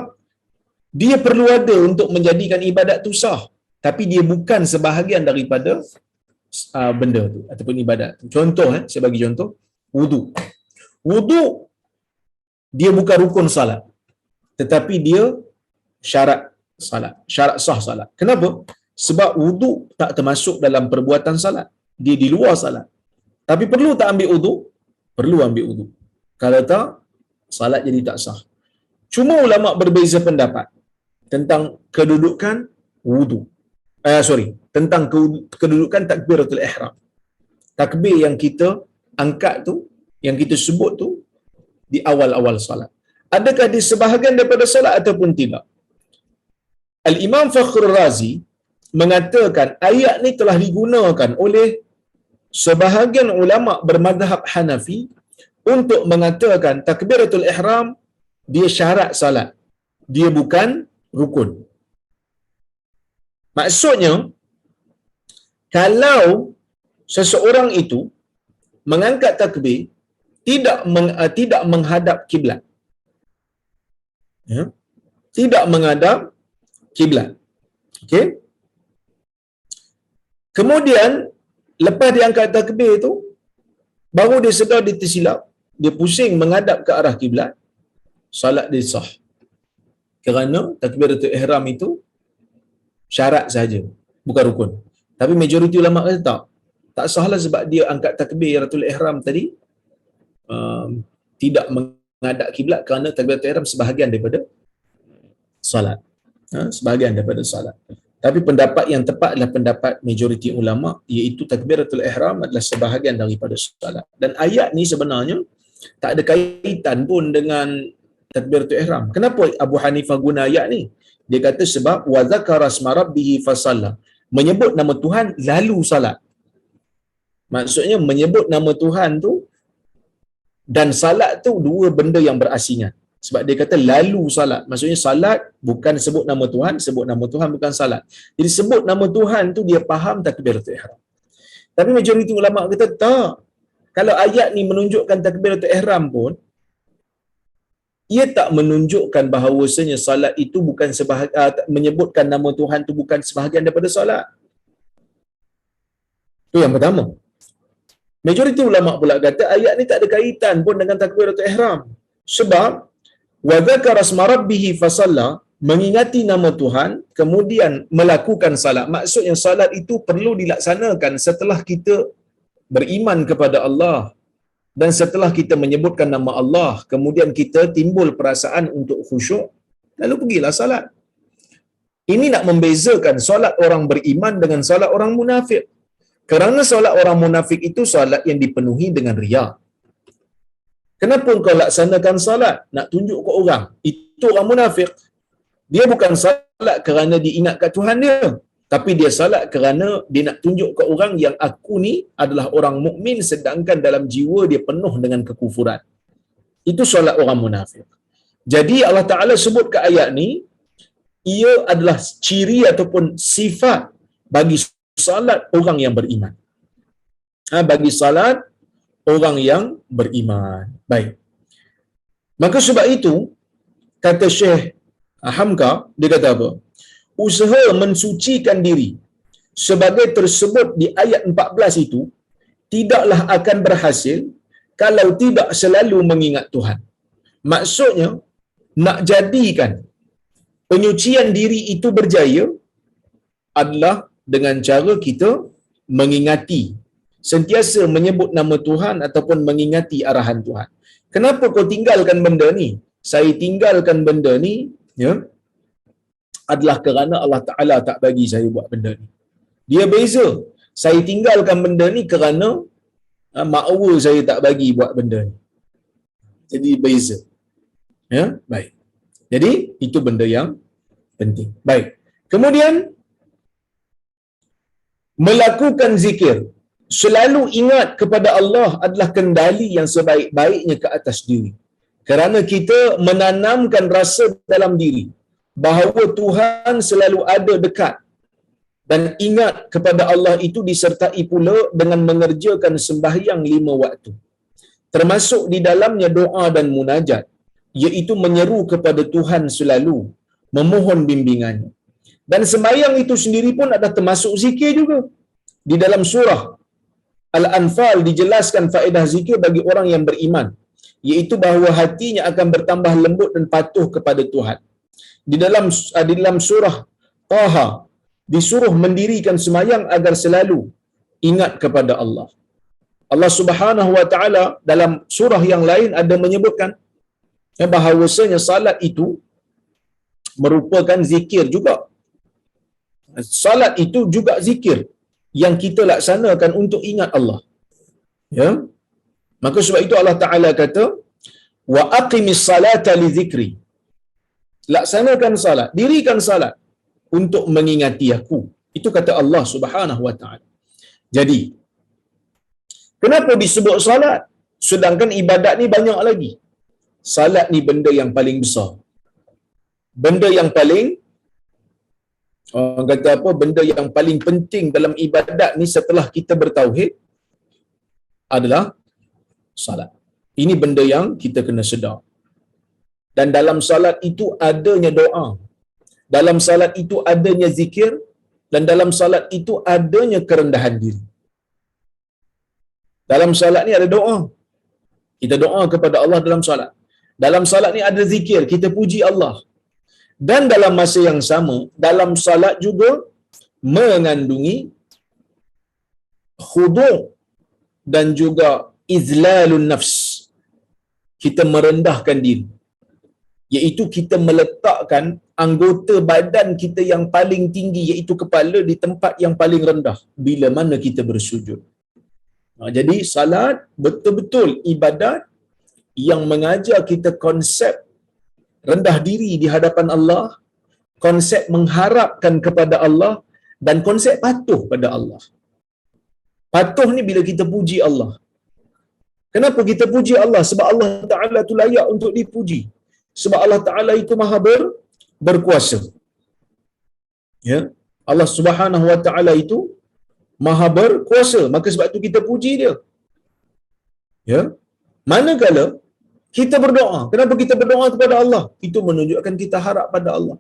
A: dia perlu ada untuk menjadikan ibadat tu sah. Tapi dia bukan sebahagian daripada benda tu ataupun ibadat tu. Contoh, saya bagi contoh, wudu. Wudu dia bukan rukun salat, tetapi dia syarat salat, syarat sah salat. Kenapa? Sebab wudu tak termasuk dalam perbuatan salat. Dia di luar salat. Tapi perlu tak ambil wudu? Perlu ambil wudu. Kalau tak, salat jadi tak sah. Cuma ulama berbeza pendapat tentang kedudukan wudu. Tentang kedudukan takbiratul ihram. Takbir yang kita angkat tu, yang kita sebut tu di awal-awal salat. Adakah dia sebahagian daripada salat ataupun tidak? Al-Imam Fakhrul Razi mengatakan ayat ni telah digunakan oleh sebahagian ulama bermazhab Hanafi untuk mengatakan takbiratul ihram dia syarat salat. Dia bukan rukun. Maksudnya, kalau seseorang itu mengangkat takbir tidak menghadap kiblat, ya, tidak menghadap kiblat, okey. Kemudian lepas dia angkat takbir tu, baru dia sedar dia tersilap, dia pusing menghadap ke arah kiblat, salat dia sah. Kerana takbiratul ihram itu syarat saja, bukan rukun. Tapi majoriti ulama kata tak sahlah sebab dia angkat takbiratul ihram tadi tidak menghadap kiblat kerana takbiratul ihram sebahagian daripada salat. Sebahagian daripada salat. Tapi pendapat yang tepat adalah pendapat majoriti ulama, iaitu takbiratul ihram adalah sebahagian daripada salat. Dan ayat ni sebenarnya tak ada kaitan pun dengan takbiratul ihram. Kenapa Abu Hanifah guna ayat ni? Dia kata sebab wa zakara asma rabbih fasalla. Menyebut nama Tuhan lalu salat. Maksudnya menyebut nama Tuhan tu dan salat tu dua benda yang berasingan. Sebab dia kata lalu salat. Maksudnya salat bukan sebut nama Tuhan, sebut nama Tuhan bukan salat. Jadi sebut nama Tuhan tu dia faham takbiratul ihram. Tapi majoriti ulama kata tak. Kalau ayat ni menunjukkan takbiratul ihram pun, ia tak menunjukkan bahawasanya salat itu bukan menyebutkan nama Tuhan tu bukan sebahagian daripada salat. Itu yang pertama. Majoriti ulama pula kata ayat ni tak ada kaitan pun dengan takbiratul ihram. Sebab wa dzakara asma rabbih fasalla, mengingati nama Tuhan kemudian melakukan salat. Maksudnya salat itu perlu dilaksanakan setelah kita beriman kepada Allah dan setelah kita menyebutkan nama Allah, kemudian kita timbul perasaan untuk khusyuk, lalu pergilah salat. Ini nak membezakan solat orang beriman dengan solat orang munafik. Kerana solat orang munafik itu solat yang dipenuhi dengan riya. Kenapa engkau laksanakan salat? Nak tunjuk ke orang. Itu orang munafik. Dia bukan salat kerana dia ingat kat Tuhan dia, tapi dia salat kerana dia nak tunjuk ke orang yang aku ni adalah orang mukmin sedangkan dalam jiwa dia penuh dengan kekufuran. Itu solat orang munafik. Jadi Allah Ta'ala sebut ke ayat ni, ia adalah ciri ataupun sifat bagi salat orang yang beriman. Bagi salat orang yang beriman. Baik. Maka sebab itu, kata Syekh Hamka, dia kata apa? Usaha mensucikan diri sebagai tersebut di ayat 14 itu tidaklah akan berhasil kalau tidak selalu mengingat Tuhan. Maksudnya, nak jadikan penyucian diri itu berjaya adalah dengan cara kita mengingati, sentiasa menyebut nama Tuhan ataupun mengingati arahan Tuhan. Kenapa kau tinggalkan benda ni? Saya tinggalkan benda ni, ya, adalah kerana Allah Ta'ala tak bagi saya buat benda ni. Dia beza. Saya tinggalkan benda ni kerana makwa saya tak bagi buat benda ni. Jadi beza. Ya, baik. Jadi itu benda yang penting. Baik. Kemudian melakukan zikir, selalu ingat kepada Allah adalah kendali yang sebaik-baiknya ke atas diri. Kerana kita menanamkan rasa dalam diri bahawa Tuhan selalu ada dekat, dan ingat kepada Allah itu disertai pula dengan mengerjakan sembahyang 5 waktu, termasuk di dalamnya doa dan munajat, iaitu menyeru kepada Tuhan selalu, memohon bimbingannya. Dan sembahyang itu sendiri pun ada termasuk zikir juga. Di dalam surah Al-Anfal dijelaskan faedah zikir bagi orang yang beriman, iaitu bahawa hatinya akan bertambah lembut dan patuh kepada Tuhan. Di dalam surah Taha disuruh mendirikan sembahyang agar selalu ingat kepada Allah. Allah Subhanahu wa taala dalam surah yang lain ada menyebutkan bahawasanya salat itu merupakan zikir juga. Salat itu juga zikir yang kita laksanakan untuk ingat Allah. Ya. Maka sebab itu Allah Taala kata, "Wa aqimis salata li dzikri." Laksanakan salat, dirikan salat untuk mengingati aku. Itu kata Allah Subhanahu wa taala. Jadi, kenapa disebut salat sedangkan ibadat ni banyak lagi? Salat ni benda yang paling besar. Benda yang paling orang kata apa, benda yang paling penting dalam ibadat ni setelah kita bertauhid adalah salat. Ini benda yang kita kena sedar. Dan dalam salat itu adanya doa. Dalam salat itu adanya zikir, dan dalam salat itu adanya kerendahan diri. Dalam salat ni ada doa. Kita doa kepada Allah dalam salat. Dalam salat ni ada zikir, kita puji Allah. Dan dalam masa yang sama, dalam salat juga mengandungi khudu' dan juga izlalun nafs. Kita merendahkan diri, iaitu kita meletakkan anggota badan kita yang paling tinggi, iaitu kepala, di tempat yang paling rendah bila mana kita bersujud. Jadi salat betul-betul ibadat yang mengajar kita konsep rendah diri di hadapan Allah, konsep mengharapkan kepada Allah, dan konsep patuh pada Allah. Patuh ni bila kita puji Allah. Kenapa kita puji Allah? Sebab Allah Ta'ala itu layak untuk dipuji. Sebab Allah Ta'ala itu maha berkuasa. Ya? Allah Subhanahu Wa Ta'ala itu maha berkuasa. Maka sebab itu kita puji dia. Ya? Manakala kita berdoa, kenapa kita berdoa kepada Allah? Itu menunjukkan kita harap pada Allah.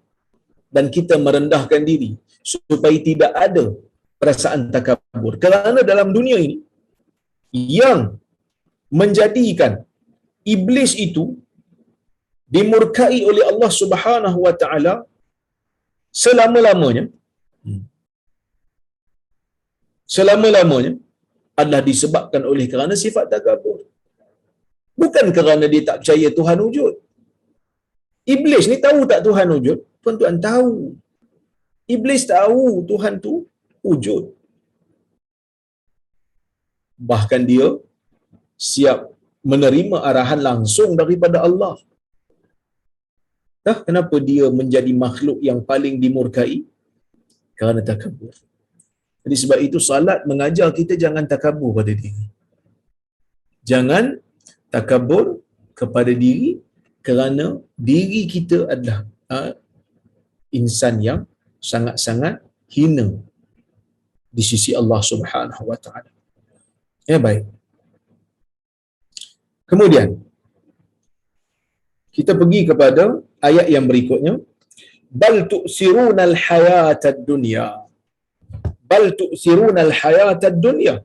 A: Dan kita merendahkan diri supaya tidak ada perasaan takabur. Kerana dalam dunia ini, yang menjadikan iblis itu dimurkai oleh Allah Subhanahu Wa Ta'ala selama-lamanya adalah disebabkan oleh kerana sifat takabur. Bukan kerana dia tak percaya Tuhan wujud. Iblis ni tahu tak Tuhan wujud? Tuan-tuan tahu. Iblis tahu Tuhan tu wujud. Bahkan dia siap menerima arahan langsung daripada Allah. Kenapa dia menjadi makhluk yang paling dimurkai? Kerana takabur. Jadi sebab itu salat mengajar kita jangan takabur pada diri. Jangan takabur kepada diri, kerana diri kita adalah insan yang sangat-sangat hina di sisi Allah Subhanahu Wa Ta'ala. Ya, baik. Kemudian kita pergi kepada ayat yang berikutnya. Bal tu'sirunal hayatad dunya. Bal tu'sirunal hayatad dunya.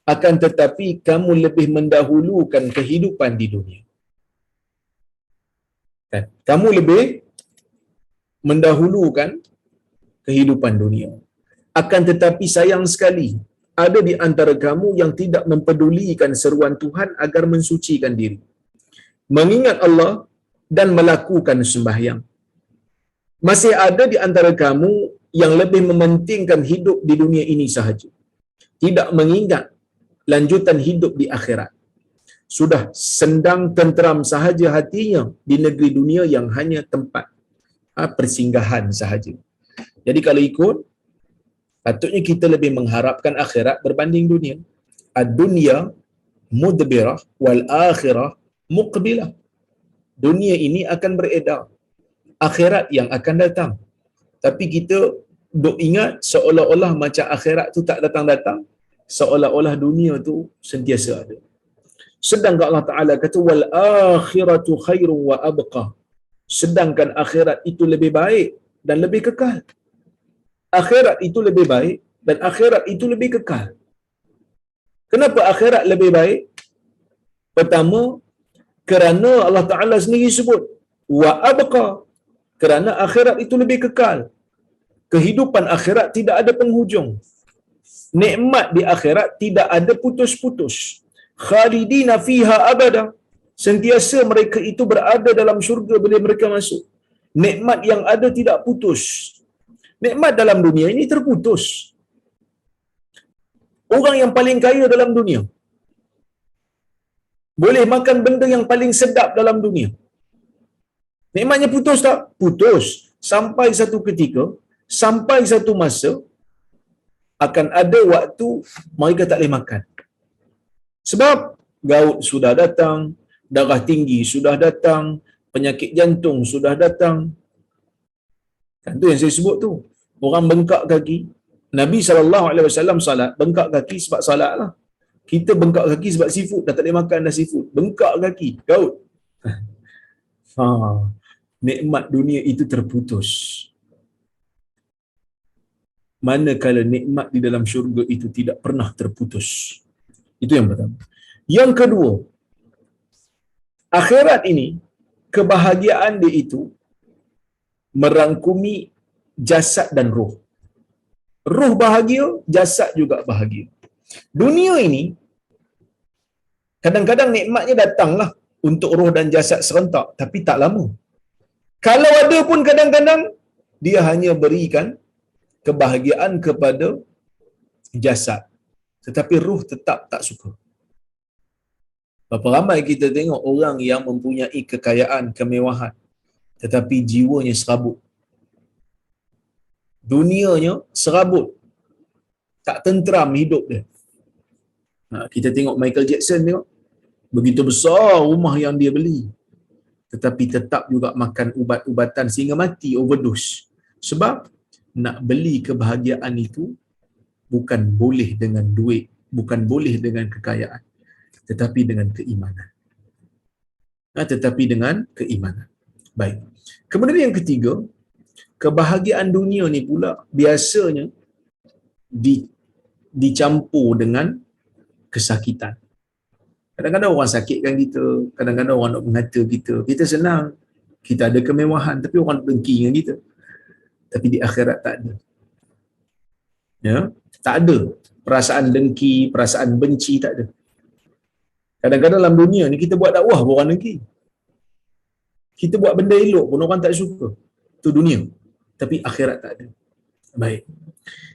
A: Akan tetapi kamu lebih mendahulukan kehidupan di dunia. Kan? Kamu lebih mendahulukan kehidupan dunia. Akan tetapi sayang sekali, ada di antara kamu yang tidak mempedulikan seruan Tuhan agar mensucikan diri, mengingat Allah dan melakukan sembahyang. Masih ada di antara kamu yang lebih mementingkan hidup di dunia ini sahaja, tidak mengingat lanjutan hidup di akhirat. Sudah sendang tenteram sahaja hatinya di negeri dunia yang hanya tempat persinggahan sahaja. Jadi kalau ikut, patutnya kita lebih mengharapkan akhirat berbanding dunia. Ad-dunya mudbirah wal akhirah muqbilah. Dunia ini akan beredar, akhirat yang akan datang. Tapi kita duk ingat seolah-olah macam akhirat tu tak datang-datang, seolah-olah dunia tu sentiasa ada. Sedangkan Allah Ta'ala kata wal akhiratu khairun wa abqa. Sedangkan akhirat itu lebih baik dan lebih kekal. Akhirat itu lebih baik dan akhirat itu lebih kekal. Kenapa akhirat lebih baik? Pertama, kerana Allah Ta'ala sendiri sebut wa abqa, kerana akhirat itu lebih kekal. Kehidupan akhirat tidak ada penghujung. Nikmat di akhirat tidak ada putus-putus. Khalidina fiha abada. Sentiasa mereka itu berada dalam syurga bila mereka masuk. Nikmat yang ada tidak putus. Nikmat dalam dunia ini terputus. Orang yang paling kaya dalam dunia boleh makan benda yang paling sedap dalam dunia. Nikmatnya putus tak? Putus. Sampai satu ketika, sampai satu masa, akan ada waktu mereka tak boleh makan. Sebab gout sudah datang, darah tinggi sudah datang, penyakit jantung sudah datang. Kan tu yang saya sebut tu. Orang bengkak kaki. Nabi SAW salat, bengkak kaki sebab salat lah. Kita bengkak kaki sebab seafood, dah tak boleh makan dah seafood. Bengkak kaki, gout. Nikmat dunia itu terputus. Manakala nikmat di dalam syurga itu tidak pernah terputus. Itu yang pertama. Yang kedua, akhirat ini, kebahagiaan dia itu merangkumi jasad dan roh. Roh bahagia, jasad juga bahagia. Dunia ini, kadang-kadang nikmatnya datanglah untuk roh dan jasad serentak, tapi tak lama. Kalau ada pun kadang-kadang, dia hanya berikan kebahagiaan kepada jasad. Tetapi roh tetap tak suka. Berapa ramai kita tengok orang yang mempunyai kekayaan, kemewahan, tetapi jiwanya serabut. Dunianya serabut. Tak tenteram hidup dia. Kita tengok Michael Jackson tengok. Begitu besar rumah yang dia beli. Tetapi tetap juga makan ubat-ubatan sehingga mati, overdose. Sebab nak beli kebahagiaan itu bukan boleh dengan duit, bukan boleh dengan kekayaan, tetapi dengan keimanan. Tetapi dengan keimanan. Baik. Kemudian yang ketiga, kebahagiaan dunia ni pula biasanya dicampur dengan kesakitan. Kadang-kadang orang sakitkan kita, kadang-kadang orang nak mengata kita. Kita senang, kita ada kemewahan, tapi orang nak dengki dengan kita. Tapi di akhirat tak ada. Ya, tak ada perasaan dengki, perasaan benci, tak ada. Kadang-kadang dalam dunia ni kita buat dakwah pun orang dengki. Kita buat benda elok pun orang tak suka. Itu dunia. Tapi akhirat tak ada. Baik.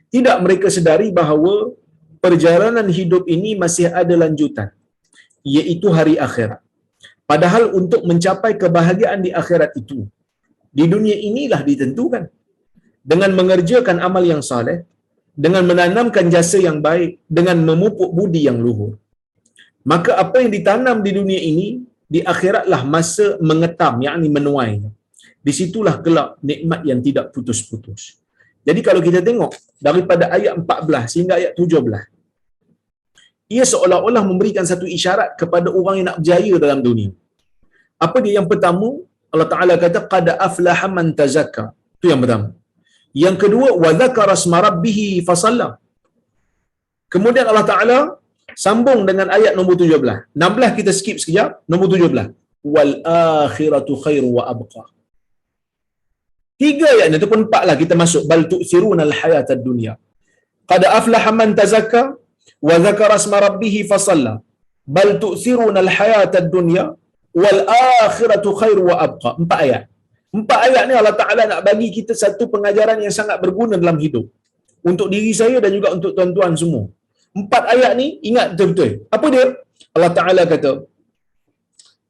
A: Tidak mereka sedari bahawa perjalanan hidup ini masih ada lanjutan, iaitu hari akhirat. Padahal untuk mencapai kebahagiaan di akhirat itu, di dunia inilah ditentukan. Dengan mengerjakan amal yang saleh, dengan menanamkan jasa yang baik, dengan memupuk budi yang luhur. Maka apa yang ditanam di dunia ini, di akhiratlah masa mengetam, yakni menuai. Di situlah kelak nikmat yang tidak putus-putus. Jadi kalau kita tengok daripada ayat 14 sehingga ayat 17, ia seolah-olah memberikan satu isyarat kepada orang yang nak berjaya dalam dunia. Apa dia? Yang pertama, Allah Ta'ala kata qad aflaha man tazakka. Itu yang pertama. Yang kedua, wa dzakara asma rabbih fasalla. Kemudian Allah Ta'ala sambung dengan ayat nombor 17. 16 kita skip sekejap, nombor 17. Wal akhiratu khairu wa abqa. 3 ayat ni ataupun 4 lah kita masuk. Bal tu'thirunal hayatad dunya. Qad aflaha man tazakka wa dzakara asma rabbih fasalla. Bal tu'thirunal hayatad dunya wal akhiratu khairu wa abqa. 4 ayat. 4 ayat ni Allah Ta'ala nak bagi kita satu pengajaran yang sangat berguna dalam hidup. Untuk diri saya dan juga untuk tuan-tuan semua. 4 ayat ni ingat betul-betul. Apa dia? Allah Ta'ala kata,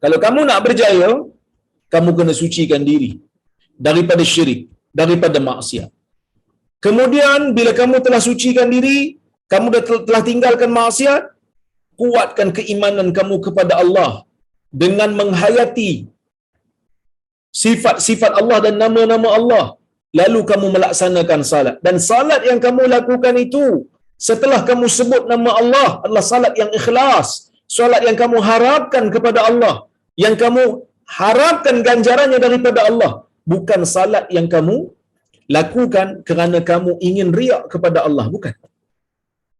A: kalau kamu nak berjaya, kamu kena sucikan diri daripada syirik, daripada maksiat. Kemudian bila kamu telah sucikan diri, kamu telah tinggalkan maksiat, kuatkan keimanan kamu kepada Allah dengan menghayati sifat-sifat Allah dan nama-nama Allah, lalu kamu melaksanakan salat. Dan salat yang kamu lakukan itu, setelah kamu sebut nama Allah, adalah salat yang ikhlas, salat yang kamu harapkan kepada Allah, yang kamu harapkan ganjarannya daripada Allah, bukan salat yang kamu lakukan kerana kamu ingin riak kepada Allah, bukan.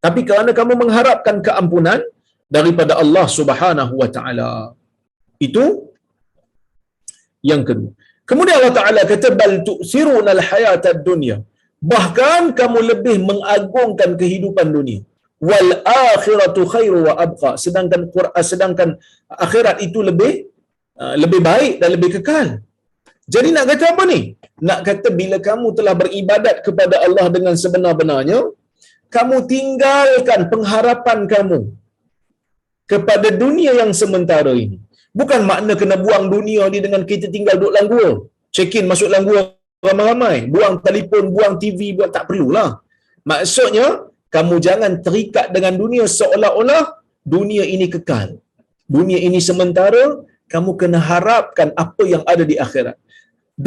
A: Tapi kerana kamu mengharapkan keampunan daripada Allah Subhanahu wa taala. Itu yang kedua. Kemudian Allah Taala kata bal tu'sirunal hayatad dunya. Bahkan kamu lebih mengagungkan kehidupan dunia. Wal akhiratu khairu wa abqa. Sedangkan akhirat itu lebih baik dan lebih kekal. Jadi nak kata apa ni? Nak kata bila kamu telah beribadat kepada Allah dengan sebenar-benarnya, kamu tinggalkan pengharapan kamu kepada dunia yang sementara ini. Bukan makna kena buang dunia ni dengan kita tinggal duduk dalam gua, check in masuk dalam gua ramai-ramai, buang telefon, buang TV, buang, tak perlulah. Maksudnya kamu jangan terikat dengan dunia seolah-olah dunia ini kekal, dunia ini sementara. Kamu kena harapkan apa yang ada di akhirat.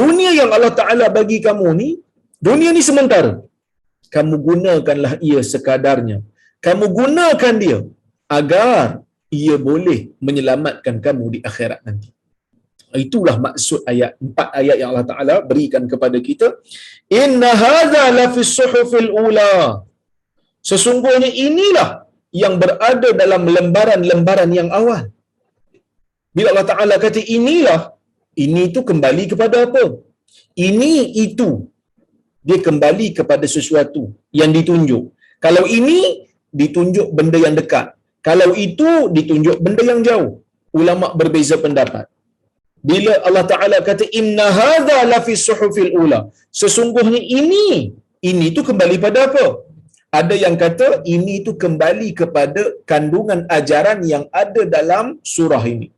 A: Dunia yang Allah Ta'ala bagi kamu ni, dunia ni sementara. Kamu gunakanlah ia sekadarnya. Kamu gunakan dia agar ia boleh menyelamatkan kamu di akhirat nanti. Itulah maksud ayat 4 ayat yang Allah Ta'ala berikan kepada kita. Inna hadza la fi suhufil ula. Sesungguhnya inilah yang berada dalam lembaran-lembaran yang awal. Bila Allah Ta'ala kata inilah, ini itu kembali kepada apa? Ini itu. Dia kembali kepada sesuatu yang ditunjuk. Kalau ini, ditunjuk benda yang dekat. Kalau itu, ditunjuk benda yang jauh. Ulama' berbeza pendapat. Bila Allah Ta'ala kata, inna hadha lafi suhufil ula. Sesungguhnya ini tu kembali pada apa? Ada yang kata, ini tu kembali kepada kandungan ajaran yang ada dalam surah ini.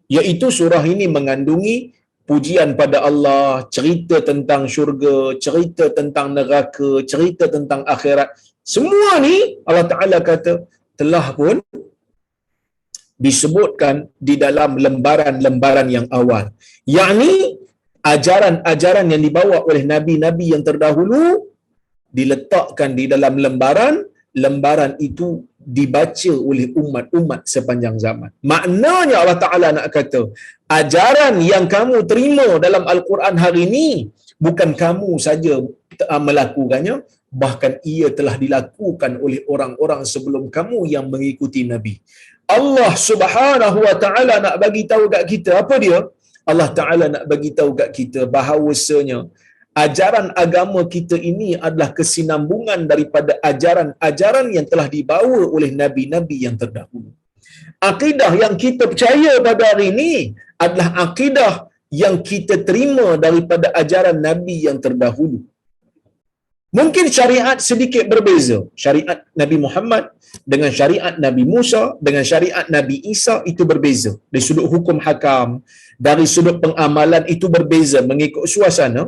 A: Iaitu surah ini mengandungi pujian pada Allah, cerita tentang syurga, cerita tentang neraka, cerita tentang akhirat. Semua ni Allah Ta'ala kata telah pun disebutkan di dalam lembaran-lembaran yang awal. Yakni ajaran-ajaran yang dibawa oleh nabi-nabi yang terdahulu diletakkan di dalam lembaran itu dibaca oleh umat-umat sepanjang zaman. Maknanya Allah Ta'ala nak kata, ajaran yang kamu terima dalam Al-Quran hari ini, bukan kamu saja melakukannya, bahkan ia telah dilakukan oleh orang-orang sebelum kamu yang mengikuti Nabi. Allah Subhanahu wa Ta'ala nak bagi tahu kat kita, apa dia? Allah Ta'ala nak bagi tahu kat kita bahawasanya ajaran agama kita ini adalah kesinambungan daripada ajaran-ajaran yang telah dibawa oleh nabi-nabi yang terdahulu. Akidah yang kita percaya pada hari ini adalah akidah yang kita terima daripada ajaran nabi yang terdahulu. Mungkin syariat sedikit berbeza. Syariat Nabi Muhammad dengan syariat Nabi Musa, dengan syariat Nabi Isa itu berbeza. Dari sudut hukum hakam, dari sudut pengamalan itu berbeza mengikut suasana.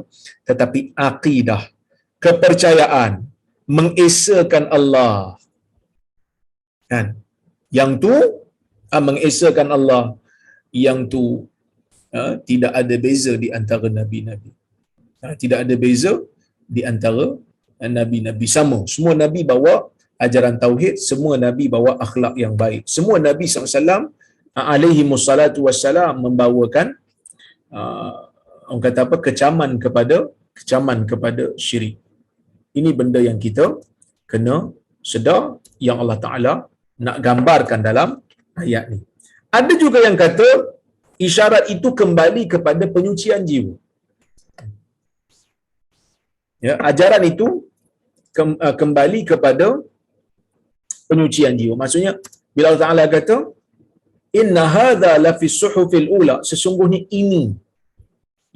A: Tetapi akidah, kepercayaan, mengesakan Allah. Kan? Yang tu, mengesakan Allah, yang tu tidak ada beza di antara Nabi-Nabi. Tidak ada beza di antara Nabi-Nabi, sama. Semua Nabi bawa ajaran tauhid, semua Nabi bawa akhlak yang baik. Semua Nabi SAW alaihi wassalatu wassalam membawakan orang kata apa, kecaman kepada syirik. Ini benda yang kita kena sedar, yang Allah Ta'ala nak gambarkan dalam ayat ni. Ada juga yang kata isyarat itu kembali kepada penyucian jiwa. Ya, ajaran itu kembali kepada penyucian jiwa. Maksudnya bila Allah Ta'ala kata inna hadza la fi suhufil ula, sesungguhnya ini,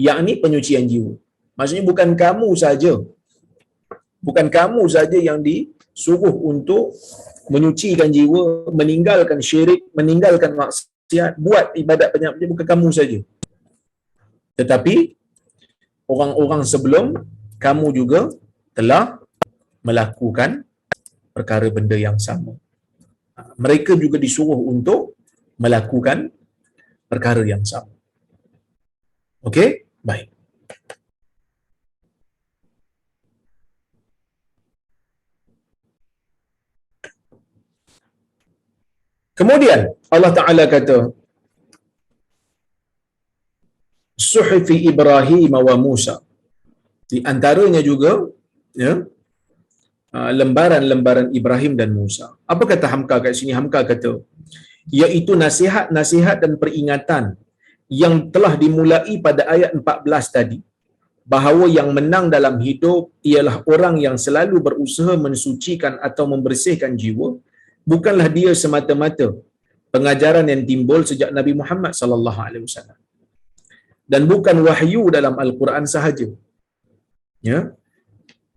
A: yakni penyucian jiwa. Maksudnya bukan kamu saja yang disuruh untuk menyucikan jiwa, meninggalkan syirik, meninggalkan maksiat, buat ibadat banyak, bukan kamu saja. Tetapi orang-orang sebelum kamu juga telah melakukan perkara benda yang sama. Mereka juga disuruh untuk melakukan perkara yang sama. Okey? Baik. Kemudian Allah Ta'ala kata, Suhufi Ibrahim wa Musa. Di antaranya juga, ya, lembaran-lembaran Ibrahim dan Musa. Apa kata Hamka kat sini? Hamka kata, iaitu nasihat-nasihat dan peringatan yang telah dimulai pada ayat 14 tadi, bahawa yang menang dalam hidup ialah orang yang selalu berusaha mensucikan atau membersihkan jiwa, bukanlah dia semata-mata pengajaran yang timbul sejak Nabi Muhammad sallallahu alaihi wasallam, dan bukan wahyu dalam Al-Quran sahaja. Ya,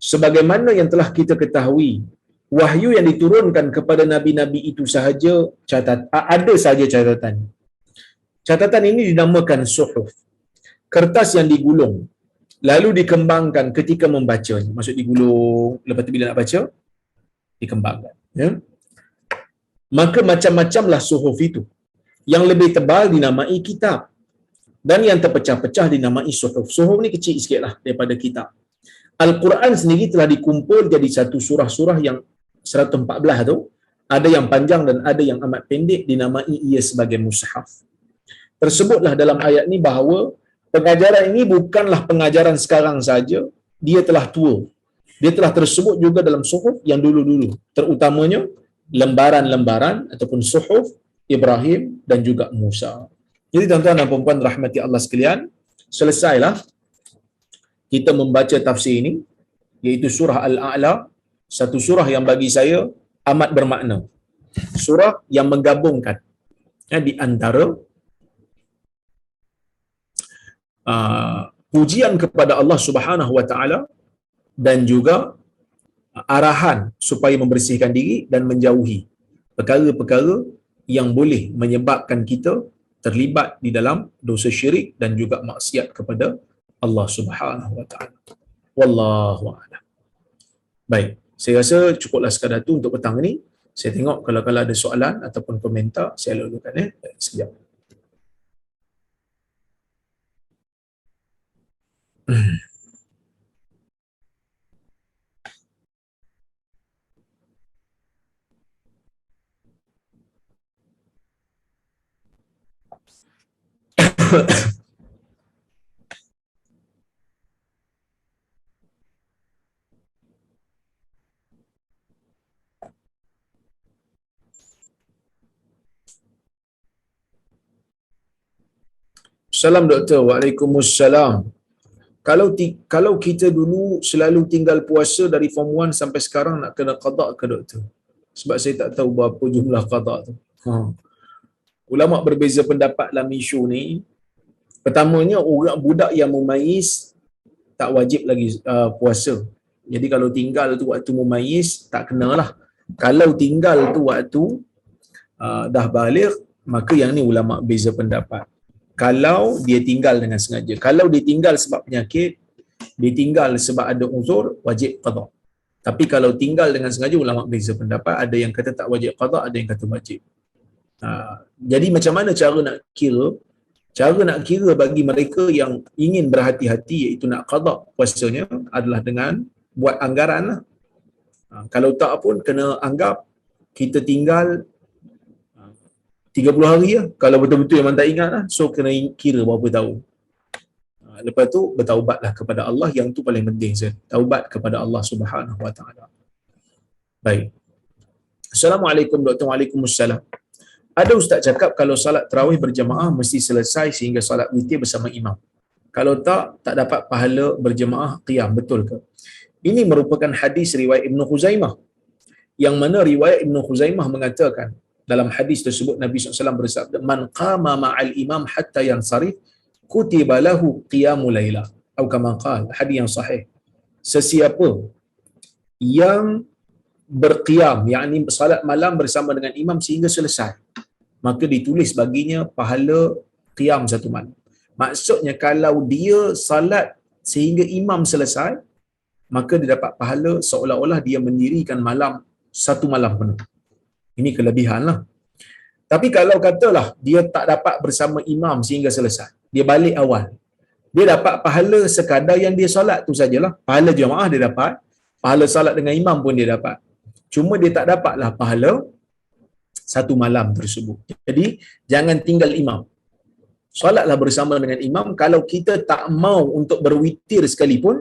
A: sebagaimana yang telah kita ketahui, wahyu yang diturunkan kepada nabi-nabi itu sahaja ada sahaja catatan. Catatan ini dinamakan suhuf, kertas yang digulung lalu dikembangkan ketika membacanya. Maksud digulung, lepas tu bila nak baca dikembangkan, ya. Maka macam-macamlah suhuf itu. Yang lebih tebal dinamai kitab, dan yang terpecah-pecah dinamai suhuf. Suhuf ni kecil sikitlah daripada kitab. Al-Quran sendiri telah dikumpul jadi satu surah-surah yang 114 tu, ada yang panjang dan ada yang amat pendek, dinamai ia sebagai mushaf. Tersebutlah dalam ayat ni bahawa pengajaran ini bukanlah pengajaran sekarang saja, dia telah tua. Dia telah tersebut juga dalam suhuf yang dulu-dulu, terutamanya lembaran-lembaran ataupun suhuf Ibrahim dan juga Musa. Jadi tuan-tuan dan puan-puan rahmati Allah sekalian, selesailah kita membaca tafsir ini, iaitu surah Al-A'la, satu surah yang bagi saya amat bermakna. Surah yang menggabungkan, ya, di antara pujian kepada Allah Subhanahu wa taala dan juga arahan supaya membersihkan diri dan menjauhi perkara-perkara yang boleh menyebabkan kita terlibat di dalam dosa syirik dan juga maksiat kepada Allah Subhanahu wa taala. Wallahu a'lam. Baik, saya rasa cukuplah sekadar tu untuk petang ini. Saya tengok kalau ada soalan ataupun komentar, saya lalukan sekejap. Salam doktor. Waalaikumsalam. Kalau kita dulu selalu tinggal puasa dari form 1 sampai sekarang, nak kena qada ke doktor? Sebab saya tak tahu berapa jumlah qada tu. Ulama berbeza pendapat dalam isu ni. Pertamanya, orang budak yang mumayyiz tak wajib lagi puasa. Jadi kalau tinggal tu waktu mumayyiz, tak kenalah. Kalau tinggal tu waktu dah baligh, maka yang ni ulama beza pendapat. Kalau dia tinggal dengan sengaja. Kalau dia tinggal sebab penyakit, dia tinggal sebab ada uzur, wajib qada. Tapi kalau tinggal dengan sengaja, ulama beza pendapat. Ada yang kata tak wajib qada, ada yang kata wajib. Jadi macam mana cara nak kira? Cara nak kira bagi mereka yang ingin berhati-hati, iaitu nak qada puasanya, adalah dengan buat anggaran lah. Kalau tak pun kena anggap kita tinggal 30 hari lah. Kalau betul-betul memang tak ingat lah. So kena kira berapa tahun. Lepas tu bertaubatlah kepada Allah. Yang tu paling penting saya. Taubat kepada Allah Subhanahu wa taala. Baik. Assalamualaikum doktor. Waalaikumsalam. Ada ustaz cakap kalau salat tarawih berjemaah mesti selesai sehingga salat witir bersama imam. Kalau tak dapat pahala berjemaah qiyam. Betul ke? Ini merupakan hadis riwayat Ibn Khuzaimah. Yang mana riwayat Ibn Khuzaimah mengatakan, dalam hadis tersebut Nabi SAW bersabda, man qama ma'al imam hatta yansarif kutiba lahu qiyamul lailah, atau kama qala, hadis yang sahih. Sesiapa yang berqiyam, yakni salat malam bersama dengan imam sehingga selesai, maka ditulis baginya pahala qiyam satu malam. Maksudnya kalau dia salat sehingga imam selesai, maka dia dapat pahala seolah-olah dia mendirikan malam satu malam penuh. Ini kelebihan lah. Tapi kalau katalah dia tak dapat bersama imam sehingga selesai, dia balik awal, Dia dapat pahala sekadar yang dia solat tu sajalah. Pahala jemaah dia dapat, pahala solat dengan imam pun dia dapat. Cuma dia tak dapatlah pahala satu malam tersebut. Jadi jangan tinggal imam. Solatlah bersama dengan imam. Kalau kita tak mau untuk berwitir sekalipun,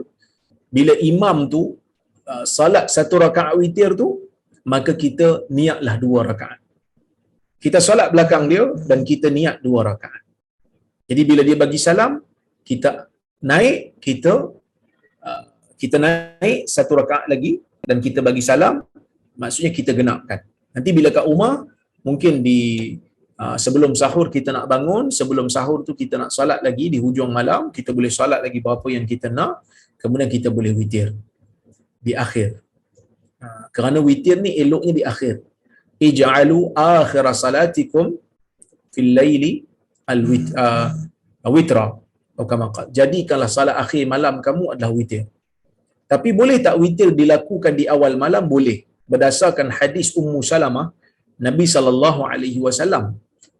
A: bila imam tu salat satu rakaat witir tu, maka kita niatlah 2 rakaat. Kita solat belakang dia dan kita niat 2 rakaat. Jadi bila dia bagi salam, kita naik, kita naik 1 rakaat lagi dan kita bagi salam, maksudnya kita genapkan. Nanti bila kat rumah, mungkin di sebelum sahur kita nak bangun, sebelum sahur tu kita nak solat lagi di hujung malam, kita boleh solat lagi berapa yang kita nak, kemudian kita boleh witir di akhir. Kerana witir ni eloknya di akhir. Ij'alu akhir salatikum fil laili al-witra atau kama qala. Jadikanlah salat akhir malam kamu adalah witir. Tapi boleh tak witir dilakukan di awal malam? Boleh. Berdasarkan hadis Ummu Salamah, Nabi SAW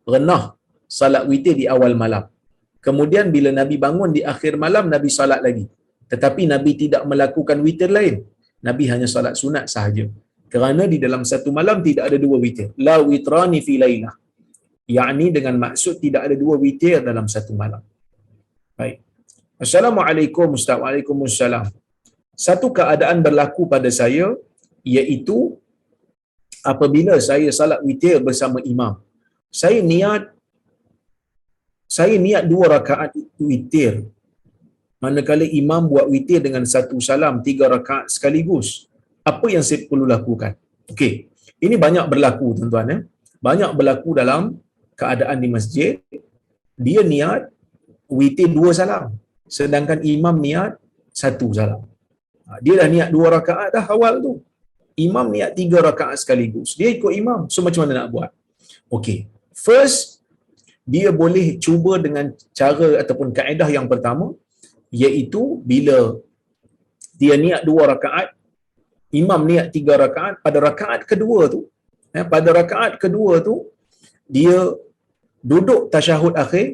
A: pernah salat witir di awal malam. Kemudian bila Nabi bangun di akhir malam, Nabi salat lagi. Tetapi Nabi tidak melakukan witir lain. Nabi hanya salat sunat sahaja. Kerana di dalam satu malam tidak ada 2 witir. La witrani fi lailah. Yakni dengan maksud tidak ada 2 witir dalam satu malam. Baik. Assalamualaikum Ustaz. Waalaikumsalam. Satu keadaan berlaku pada saya, iaitu apabila saya salat witir bersama imam. Saya niat 2 rakaat witir. Manakala imam buat witir dengan 1 salam 3 rakaat sekaligus. Apa yang saya perlu lakukan? Okey. Ini banyak berlaku tuan-tuan ya. Banyak berlaku dalam keadaan di masjid. Dia niat witir 2 salam, sedangkan imam niat 1 salam. Dia dah niat 2 rakaat dah awal tu. Imam niat 3 rakaat sekaligus. Dia ikut imam. So macam mana nak buat? Okey. First, dia boleh cuba dengan cara ataupun kaedah yang pertama, iaitu bila dia niat 2 rakaat, imam niat 3 rakaat, pada rakaat kedua tu dia duduk tasyahud akhir,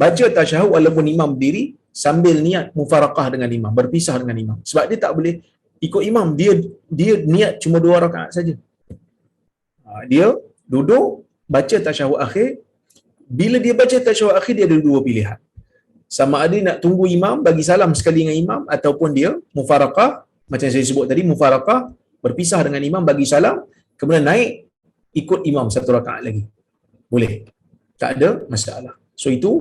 A: baca tasyahud walaupun imam berdiri, sambil niat mufaraqah dengan imam, berpisah dengan imam. Sebab dia tak boleh ikut imam, dia niat cuma 2 rakaat saja. Dia duduk baca tasyahud akhir. Bila dia baca tasyahud akhir, dia ada 2 pilihan. Sama ada nak tunggu imam bagi salam sekali dengan imam, ataupun dia mufaraqah, macam saya sebut tadi, mufaraqah, berpisah dengan imam bagi salam, kemudian naik ikut imam 1 rakaat lagi. Boleh. Tak ada masalah. So itu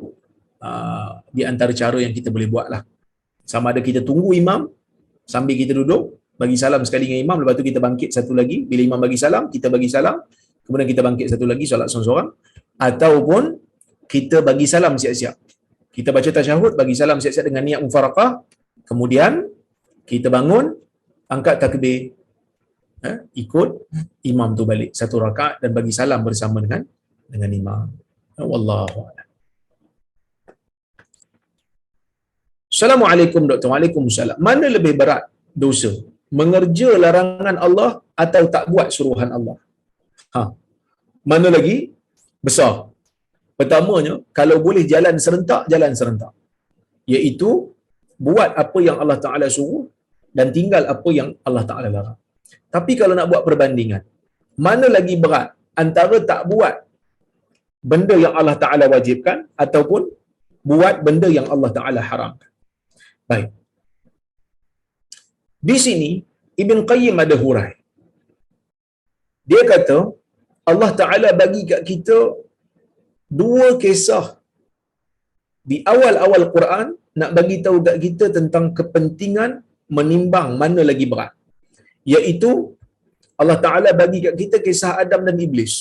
A: di antara cara yang kita boleh buat lah. Sama ada kita tunggu imam sambil kita duduk, bagi salam sekali dengan imam, lepas tu kita bangkit satu lagi. Bila imam bagi salam, kita bagi salam, kemudian kita bangkit satu lagi, solat seorang-seorang. Ataupun kita bagi salam siap-siap. Kita baca tasyahud, bagi salam siap-siap dengan niat mufaraqah, kemudian kita bangun, angkat takbir, ikut imam tu balik 1 rakaat dan bagi salam bersama dengan imam. Wallahu a'lam. Assalamualaikum Dr. Waalaikumsalam. Mana lebih berat dosa? Mengerja larangan Allah atau tak buat suruhan Allah? Mana lagi besar? Pertamanya, kalau boleh jalan serentak. Iaitu buat apa yang Allah Ta'ala suruh dan tinggal apa yang Allah Ta'ala larang. Tapi kalau nak buat perbandingan, mana lagi berat antara tak buat benda yang Allah Ta'ala wajibkan ataupun buat benda yang Allah Ta'ala haramkan? Baik. Di sini Ibn Qayyim ada hurai. Dia kata Allah Ta'ala bagi kat kita 2 kisah di awal-awal Quran nak bagi tahu kat kita tentang kepentingan menimbang mana lagi berat. Iaitu Allah Ta'ala bagi kat kita kisah Adam dan Iblis.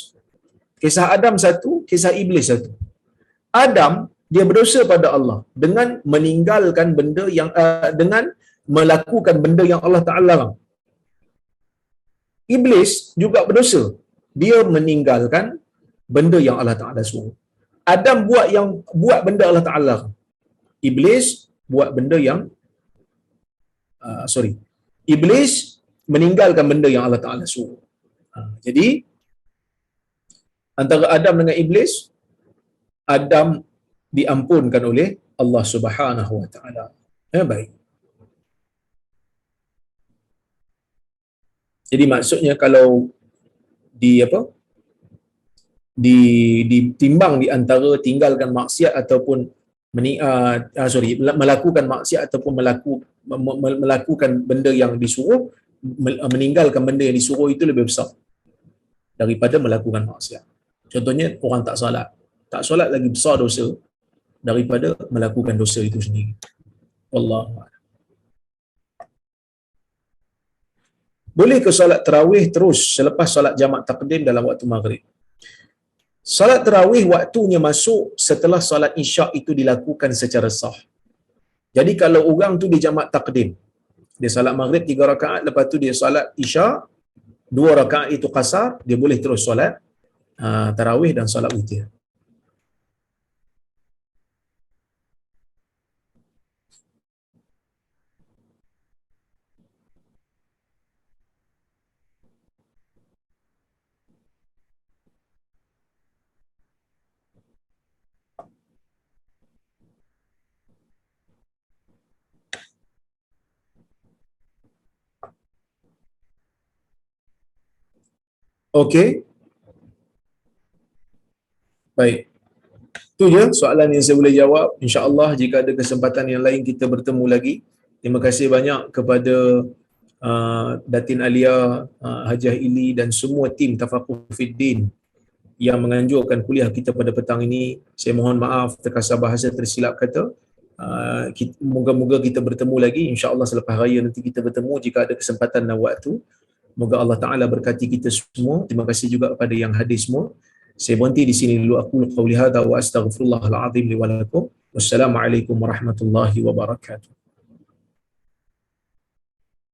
A: Kisah Adam satu, kisah Iblis satu. Adam dia berdosa pada Allah dengan meninggalkan benda yang dengan melakukan benda yang Allah Ta'ala larang. Iblis juga berdosa. Dia meninggalkan benda yang Allah Ta'ala suruh. Adam buat benda Allah Ta'ala larang. Iblis buat benda yang Iblis meninggalkan benda yang Allah Ta'ala suruh. Jadi antara Adam dengan Iblis, Adam diampunkan oleh Allah Subhanahu wa taala. Ya, baik. Jadi maksudnya kalau di apa? Ditimbang di antara tinggalkan maksiat ataupun melakukan maksiat ataupun melakukan benda yang disuruh, meninggalkan benda yang disuruh itu lebih besar daripada melakukan maksiat. Contohnya orang tak solat. Tak solat lagi besar dosa daripada melakukan dosa itu sendiri. Wallahu a'lam. Boleh ke solat tarawih terus selepas solat jamak takdim dalam waktu maghrib? Solat tarawih waktunya masuk setelah solat isyak itu dilakukan secara sah. Jadi kalau orang tu dia jamak takdim, dia solat maghrib 3 rakaat, lepas tu dia solat isyak 2 rakaat itu qasar, dia boleh terus solat tarawih dan solat witir. Okey, baik. Itu je soalan yang saya boleh jawab. InsyaAllah jika ada kesempatan yang lain kita bertemu lagi. Terima kasih banyak kepada Datin Alia, Hajah Ili dan semua tim Tafaqquh Fiddin yang menganjurkan kuliah kita pada petang ini. Saya mohon maaf terkasar bahasa tersilap kata. Moga-moga kita bertemu lagi. InsyaAllah selepas raya nanti kita bertemu jika ada kesempatan dan waktu. Moga Allah Ta'ala berkati kita semua. Terima kasih juga kepada yang hadir semua. Saya berhenti di sini dulu. Aku qauli hadza wa astaghfirullahal azim li wa lakum. Wassalamualaikum warahmatullahi wabarakatuh.